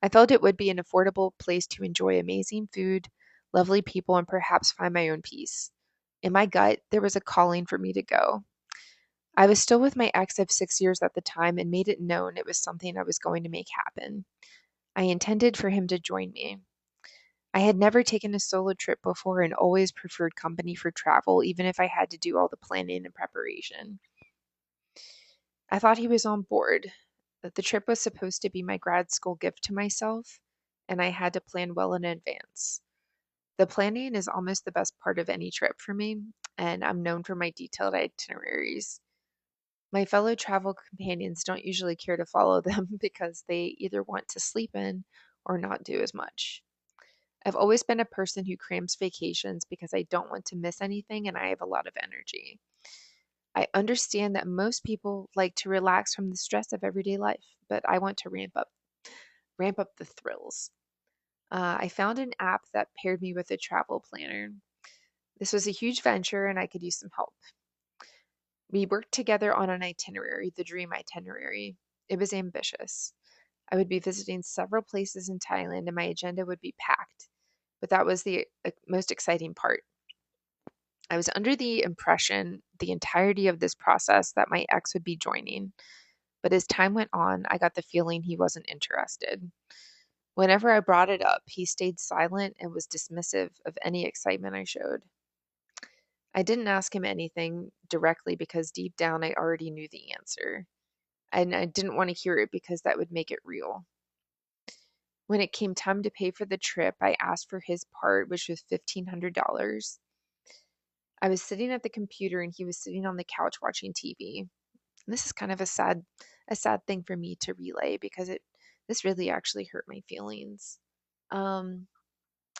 I felt it would be an affordable place to enjoy amazing food, lovely people, and perhaps find my own peace. In my gut, there was a calling for me to go. I was still with my ex of 6 years at the time and made it known it was something I was going to make happen. I intended for him to join me. I had never taken a solo trip before and always preferred company for travel, even if I had to do all the planning and preparation. I thought he was on board, that the trip was supposed to be my grad school gift to myself, and I had to plan well in advance. The planning is almost the best part of any trip for me, and I'm known for my detailed itineraries. My fellow travel companions don't usually care to follow them because they either want to sleep in or not do as much. I've always been a person who crams vacations because I don't want to miss anything and I have a lot of energy. I understand that most people like to relax from the stress of everyday life, but I want to ramp up the thrills. I found an app that paired me with a travel planner. This was a huge venture and I could use some help. We worked together on an itinerary, the dream itinerary. It was ambitious. I would be visiting several places in Thailand and my agenda would be packed. But that was the most exciting part. I was under the impression the entirety of this process that my ex would be joining. But as time went on, I got the feeling he wasn't interested. Whenever I brought it up, he stayed silent and was dismissive of any excitement I showed. I didn't ask him anything directly because deep down I already knew the answer. And I didn't want to hear it because that would make it real. When it came time to pay for the trip, I asked for his part, which was $1,500. I was sitting at the computer and he was sitting on the couch watching TV. This is kind of a sad thing for me to relay because this really actually hurt my feelings. Um,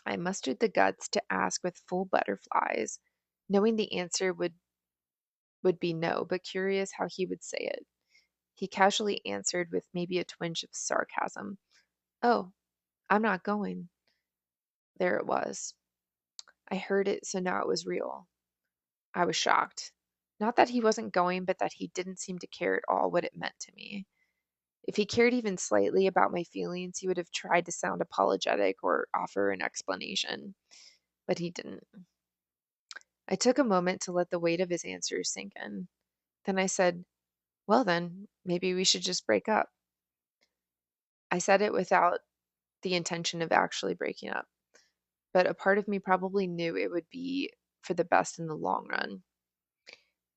I mustered the guts to ask with full butterflies, knowing the answer would be no, but curious how he would say it. He casually answered with maybe a twinge of sarcasm. Oh, I'm not going. There it was. I heard it, so now it was real. I was shocked. Not that he wasn't going, but that he didn't seem to care at all what it meant to me. If he cared even slightly about my feelings, he would have tried to sound apologetic or offer an explanation, but he didn't. I took a moment to let the weight of his answer sink in. Then I said, well, then, maybe we should just break up. I said it without the intention of actually breaking up, but a part of me probably knew it would be for the best in the long run.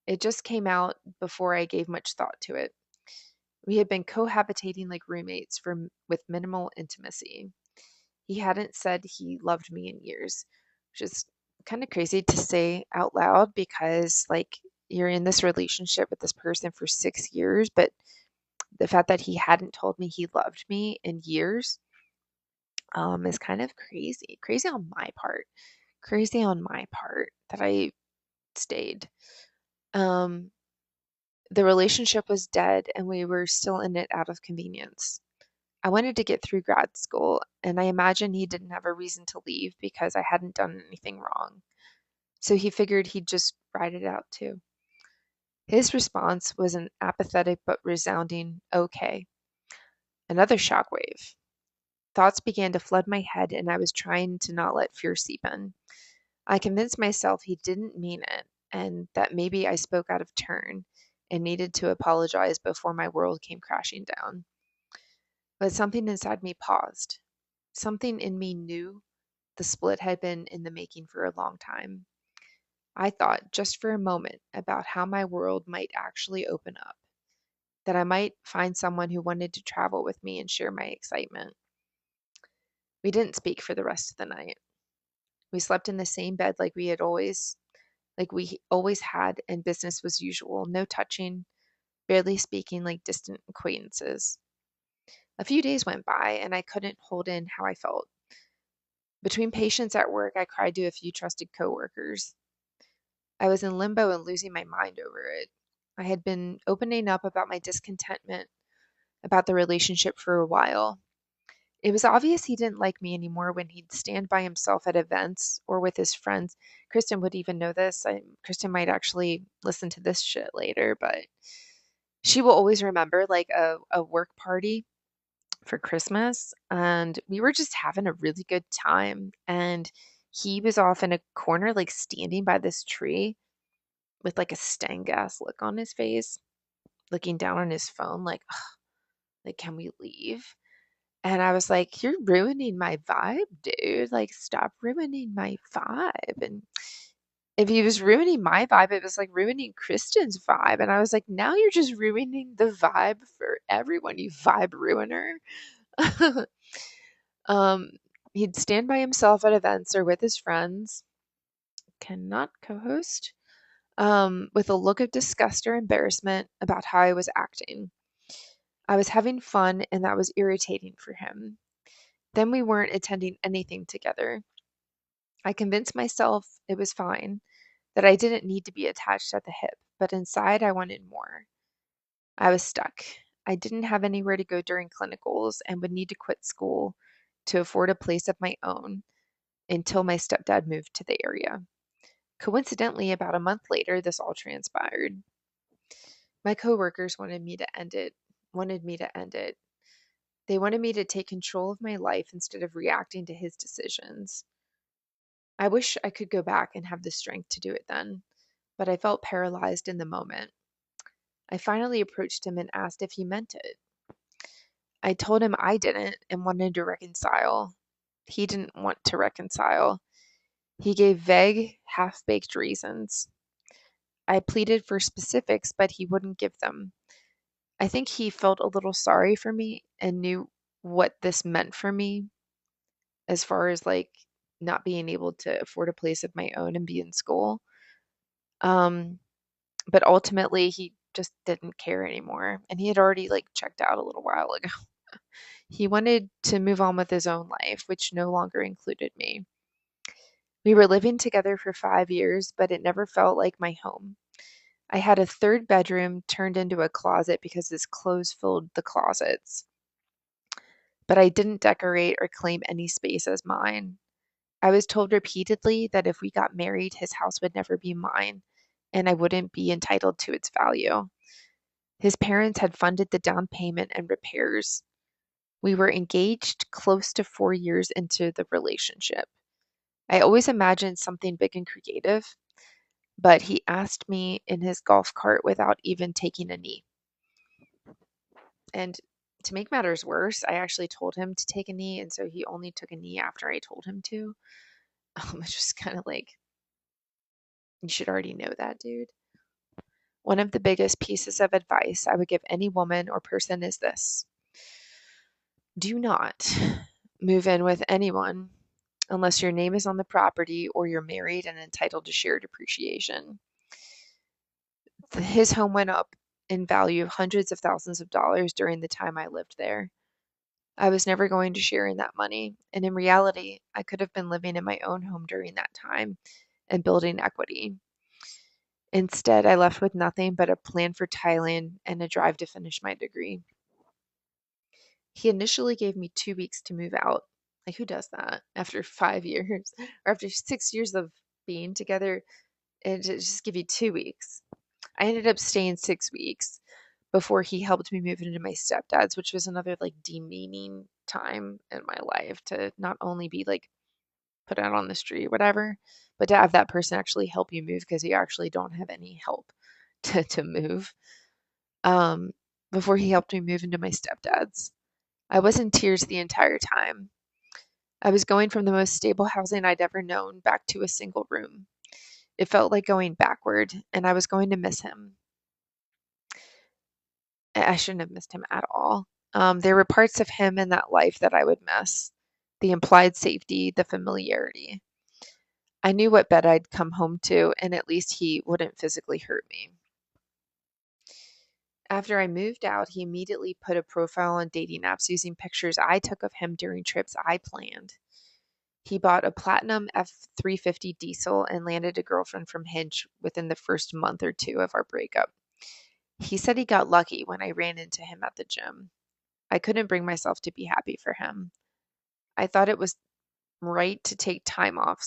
It just came out before I gave much thought to it. We had been cohabitating like roommates with minimal intimacy. He hadn't said he loved me in years, which is kind of crazy to say out loud because, like, you're in this relationship with this person for 6 years, but the fact that he hadn't told me he loved me in years, is kind of crazy. Crazy on my part that I stayed. Um, the relationship was dead and we were still in it out of convenience. I wanted to get through grad school, and I imagine he didn't have a reason to leave because I hadn't done anything wrong. So he figured he'd just ride it out too. His response was an apathetic but resounding okay. Another shockwave. Thoughts began to flood my head, and I was trying to not let fear seep in. I convinced myself he didn't mean it, and that maybe I spoke out of turn and needed to apologize before my world came crashing down. But something inside me paused. Something in me knew the split had been in the making for a long time. I thought just for a moment about how my world might actually open up, that I might find someone who wanted to travel with me and share my excitement. We didn't speak for the rest of the night. We slept in the same bed like we always had, and business was usual. No touching, barely speaking like distant acquaintances. A few days went by, and I couldn't hold in how I felt. Between patients at work, I cried to a few trusted coworkers. I was in limbo and losing my mind over it. I had been opening up about my discontentment about the relationship for a while. It was obvious he didn't like me anymore when he'd stand by himself at events or with his friends. Kristen would even know this. Kristen might actually listen to this shit later, but she will always remember like a work party for Christmas, and we were just having a really good time. And he was off in a corner, like standing by this tree with like a stank ass look on his face, looking down on his phone, like, can we leave? And I was like, you're ruining my vibe, dude. Like, stop ruining my vibe. And if he was ruining my vibe, it was like ruining Kristen's vibe. And I was like, now you're just ruining the vibe for everyone, you vibe ruiner. um, he'd stand by himself at events or with his friends. Cannot co-host. With a look of disgust or embarrassment about how I was acting. I was having fun, and that was irritating for him. Then we weren't attending anything together. I convinced myself it was fine, that I didn't need to be attached at the hip, but inside I wanted more. I was stuck. I didn't have anywhere to go during clinicals and would need to quit school to afford a place of my own until my stepdad moved to the area. Coincidentally, about a month later, this all transpired. My coworkers wanted me to end it. They wanted me to take control of my life instead of reacting to his decisions. I wish I could go back and have the strength to do it then, but I felt paralyzed in the moment. I finally approached him and asked if he meant it. I told him I didn't and wanted to reconcile. He didn't want to reconcile. He gave vague, half-baked reasons. I pleaded for specifics, but he wouldn't give them. I think he felt a little sorry for me and knew what this meant for me as far as like not being able to afford a place of my own and be in school. Um, but ultimately he just didn't care anymore, and he had already like checked out a little while ago. He wanted to move on with his own life, which no longer included me. We were living together for 5 years, but it never felt like my home. I had a third bedroom turned into a closet because his clothes filled the closets, but I didn't decorate or claim any space as mine. I was told repeatedly that if we got married, his house would never be mine, and I wouldn't be entitled to its value. His parents had funded the down payment and repairs. We were engaged close to 4 years into the relationship. I always imagined something big and creative, but he asked me in his golf cart without even taking a knee. And to make matters worse, I actually told him to take a knee, and so he only took a knee after I told him to. Which was kind of like, you should already know that, dude. One of the biggest pieces of advice I would give any woman or person is this: do not move in with anyone unless your name is on the property or you're married and entitled to shared appreciation. His home went up in value hundreds of thousands of dollars during the time I lived there. I was never going to share in that money, and in reality, I could have been living in my own home during that time and building equity. Instead, I left with nothing but a plan for Thailand and a drive to finish my degree. He initially gave me 2 weeks to move out. Like, who does that after 5 years or after 6 years of being together? And to just give you 2 weeks. I ended up staying 6 weeks before he helped me move into my stepdad's, which was another like demeaning time in my life to not only be like put out on the street, whatever, but to have that person actually help you move because you actually don't have any help to move. Um, Before he helped me move into my stepdad's. I was in tears the entire time. I was going from the most stable housing I'd ever known back to a single room. It felt like going backward, and I was going to miss him. I shouldn't have missed him at all. There were parts of him in that life that I would miss. The implied safety, the familiarity. I knew what bed I'd come home to, and at least he wouldn't physically hurt me. After I moved out, he immediately put a profile on dating apps using pictures I took of him during trips I planned. He bought a platinum F350 diesel and landed a girlfriend from Hinge within the first month or two of our breakup. He said he got lucky when I ran into him at the gym. I couldn't bring myself to be happy for him. I thought it was right to take time off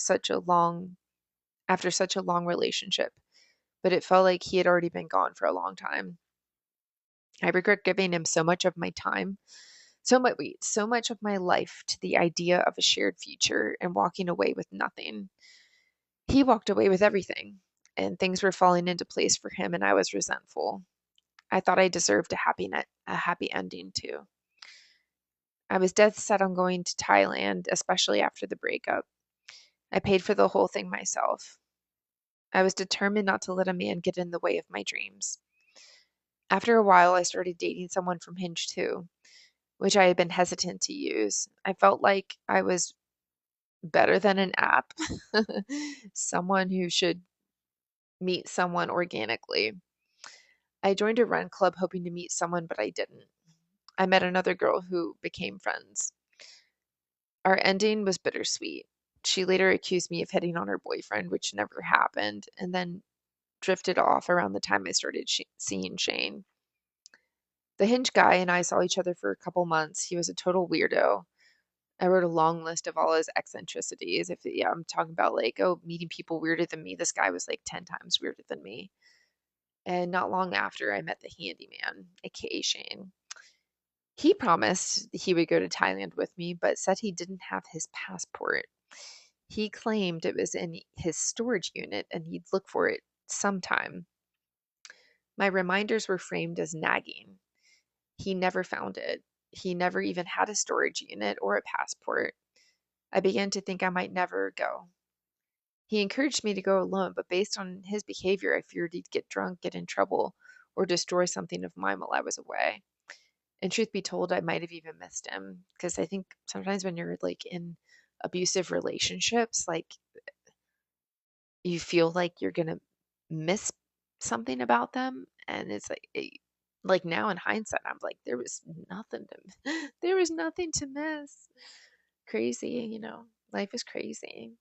after such a long relationship, but it felt like he had already been gone for a long time. I regret giving him so much of my time, so much of my life to the idea of a shared future and walking away with nothing. He walked away with everything, and things were falling into place for him, and I was resentful. I thought I deserved a happy ending too. I was dead set on going to Thailand, especially after the breakup. I paid for the whole thing myself. I was determined not to let a man get in the way of my dreams. After a while, I started dating someone from Hinge too, which I had been hesitant to use. I felt like I was better than an app, someone who should meet someone organically. I joined a run club hoping to meet someone, but I didn't. I met another girl who became friends. Our ending was bittersweet. She later accused me of hitting on her boyfriend, which never happened, and then drifted off around the time I started seeing Shane. The Hinge guy and I saw each other for a couple months. He was a total weirdo. I wrote a long list of all his eccentricities. If yeah, I'm talking about like, oh, meeting people weirder than me. This guy was like 10 times weirder than me. And not long after, I met the handyman, aka Shane. He promised he would go to Thailand with me, but said he didn't have his passport. He claimed it was in his storage unit and he'd look for it sometime. My reminders were framed as nagging. He never found it. He never even had a storage unit or a passport. I began to think I might never go. He encouraged me to go alone, but based on his behavior, I feared he'd get drunk, get in trouble, or destroy something of mine while I was away. And truth be told, I might have even missed him because I think sometimes when you're like in abusive relationships, like you feel like you're gonna miss something about them, and it's like now in hindsight, I'm like there was nothing to there was nothing to miss. Crazy, life is crazy.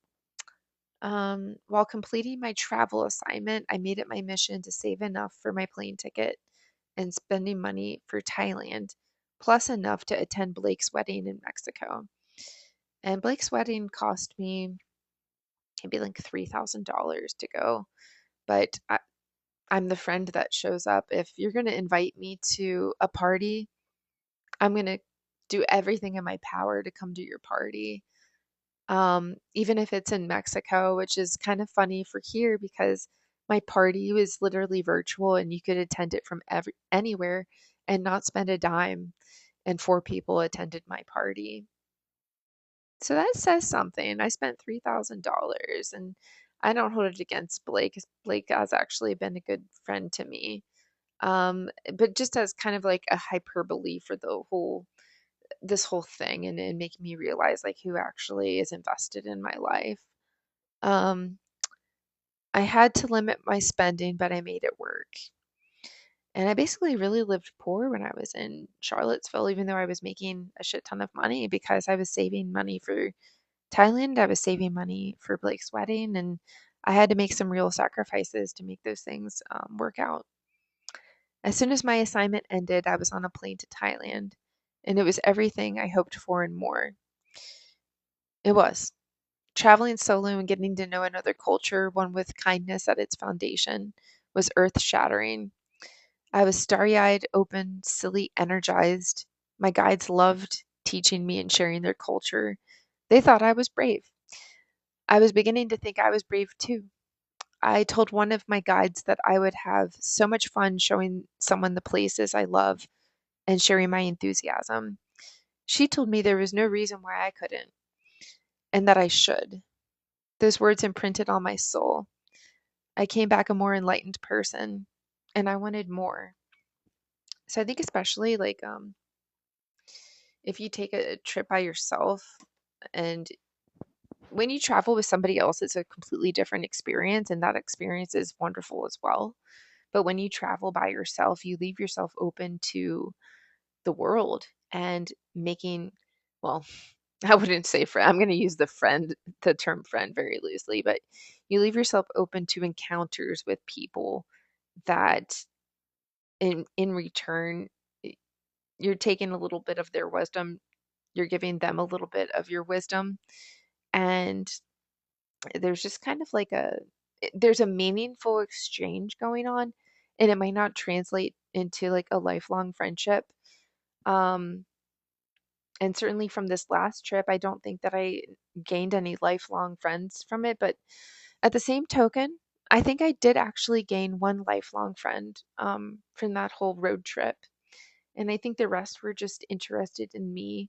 While completing my travel assignment, I made it my mission to save enough for my plane ticket and spending money for Thailand, plus enough to attend Blake's wedding in Mexico. And Blake's wedding cost me maybe like $3,000 to go. But I'm the friend that shows up. If you're going to invite me to a party, I'm going to do everything in my power to come to your party. Even if it's in Mexico, which is kind of funny for here because my party was literally virtual and you could attend it from anywhere and not spend a dime. And 4 people attended my party. So that says something. I spent $3,000 and I don't hold it against Blake. 'Cause Blake has actually been a good friend to me. But just as kind of like a hyperbole for this whole thing and making me realize like who actually is invested in my life. Um, I had to limit my spending, but I made it work. And I basically really lived poor when I was in Charlottesville, even though I was making a shit ton of money because I was saving money for Thailand. I was saving money for Blake's wedding, and I had to make some real sacrifices to make those things work out. As soon as my assignment ended, I was on a plane to Thailand, and it was everything I hoped for and more. It was. Traveling solo and getting to know another culture, one with kindness at its foundation, was earth-shattering. I was starry-eyed, open, silly, energized. My guides loved teaching me and sharing their culture. They thought I was brave. I was beginning to think I was brave too. I told one of my guides that I would have so much fun showing someone the places I love and sharing my enthusiasm. She told me there was no reason why I couldn't, and that I should. Those words imprinted on my soul. I came back a more enlightened person, and I wanted more. So I think especially like if you take a trip by yourself, and when you travel with somebody else, it's a completely different experience, and that experience is wonderful as well. But when you travel by yourself, you leave yourself open to the world and making, well, I wouldn't say friend. I'm going to use the term friend very loosely, but you leave yourself open to encounters with people that in return, you're taking a little bit of their wisdom, you're giving them a little bit of your wisdom, and there's just kind of like there's a meaningful exchange going on, and it might not translate into like a lifelong friendship. Um, and certainly from this last trip, I don't think that I gained any lifelong friends from it, but at the same token, I think I did actually gain one lifelong friend from that whole road trip. And I think the rest were just interested in me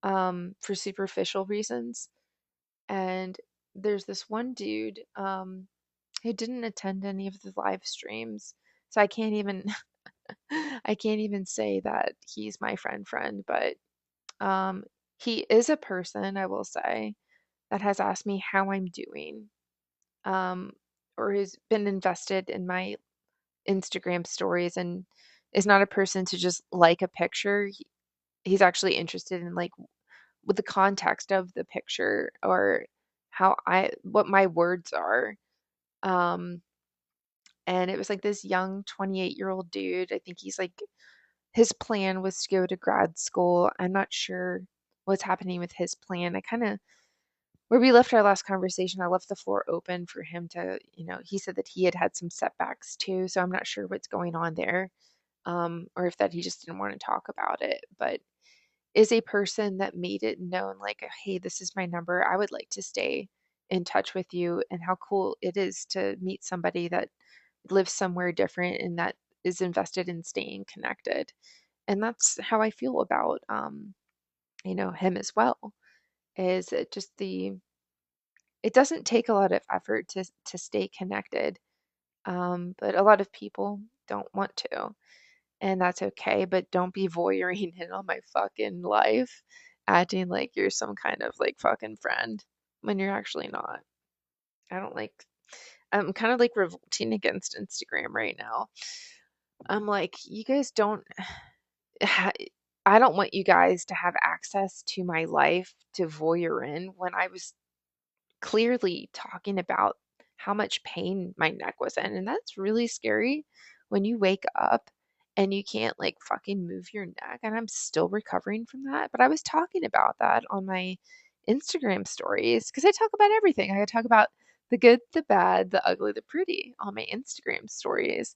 for superficial reasons. And there's this one dude who didn't attend any of the live streams. So I can't even I can't even say that he's my friend, but um he is a person, I will say, that has asked me how I'm doing. Um or has been invested in my Instagram stories and is not a person to just like a picture. He's actually interested in like with the context of the picture or what my words are. Um, and it was like this young 28-year-old dude. I think he's like his plan was to go to grad school. I'm not sure what's happening with his plan. I kind of where we left our last conversation, I left the floor open for him to, he said that he had had some setbacks too, so I'm not sure what's going on there. Or if that he just didn't want to talk about it, but is a person that made it known like, hey, this is my number. I would like to stay in touch with you, and how cool it is to meet somebody that lives somewhere different and that is invested in staying connected. And that's how I feel about him as well. Is it just it doesn't take a lot of effort to stay connected. But a lot of people don't want to. And that's okay, but don't be voyeuring in on my fucking life, acting like you're some kind of like fucking friend when you're actually not. I don't like, I'm kind of like revolting against Instagram right now. I'm like, you guys don't, ha- I don't want you guys to have access to my life to voyeur in when I was clearly talking about how much pain my neck was in. And that's really scary when you wake up and you can't like fucking move your neck. And I'm still recovering from that. But I was talking about that on my Instagram stories because I talk about everything. I talk about the good, the bad, the ugly, the pretty on my Instagram stories.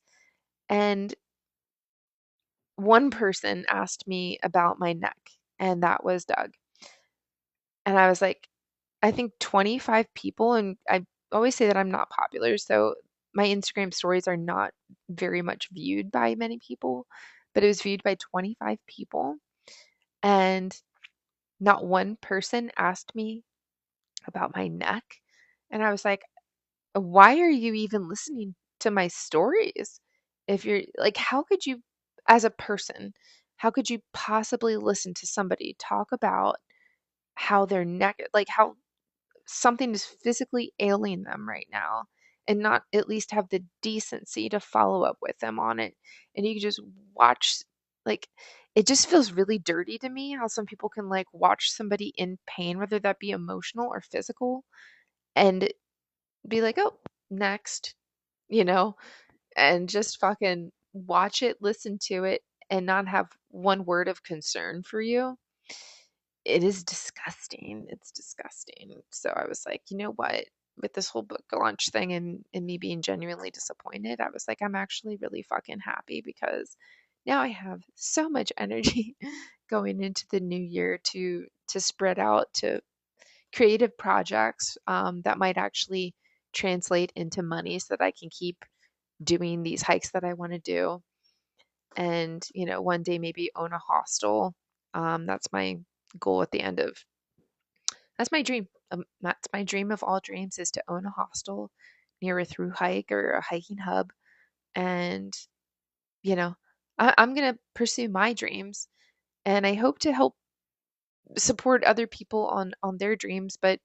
And one person asked me about my neck, and that was Doug. And I was like, I think 25 people, and I always say that I'm not popular, so my Instagram stories are not very much viewed by many people, but it was viewed by 25 people, and not one person asked me about my neck. And I was like, why are you even listening to my stories? If you're like, how could you, as a person, how could you possibly listen to somebody talk about how their neck, like how something is physically ailing them right now and not at least have the decency to follow up with them on it. And you can just watch, like, it just feels really dirty to me how some people can like watch somebody in pain, whether that be emotional or physical, and be like, oh, next, you know, and just fucking watch it, listen to it, and not have one word of concern for you. It is disgusting. It's disgusting. So I was like, you know what? With this whole book launch thing and me being genuinely disappointed, I was like, I'm actually really fucking happy because now I have so much energy going into the new year to spread out to creative projects that might actually translate into money so that I can keep doing these hikes that I want to do. And, you know, one day maybe own a hostel. That's my goal at the end of that's my dream. That's my dream of all dreams is to own a hostel near a through hike or a hiking hub. And, you know, I'm going to pursue my dreams and I hope to help support other people on their dreams. But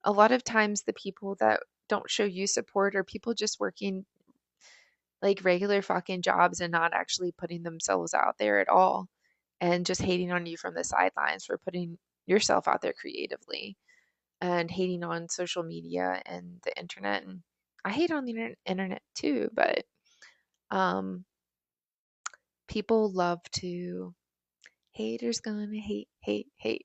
a lot of times the people that don't show you support are people just working like regular fucking jobs and not actually putting themselves out there at all and just hating on you from the sidelines for putting yourself out there creatively and hating on social media and the internet. And I hate on the internet too, but um people love to haters gonna hate, hate, hate.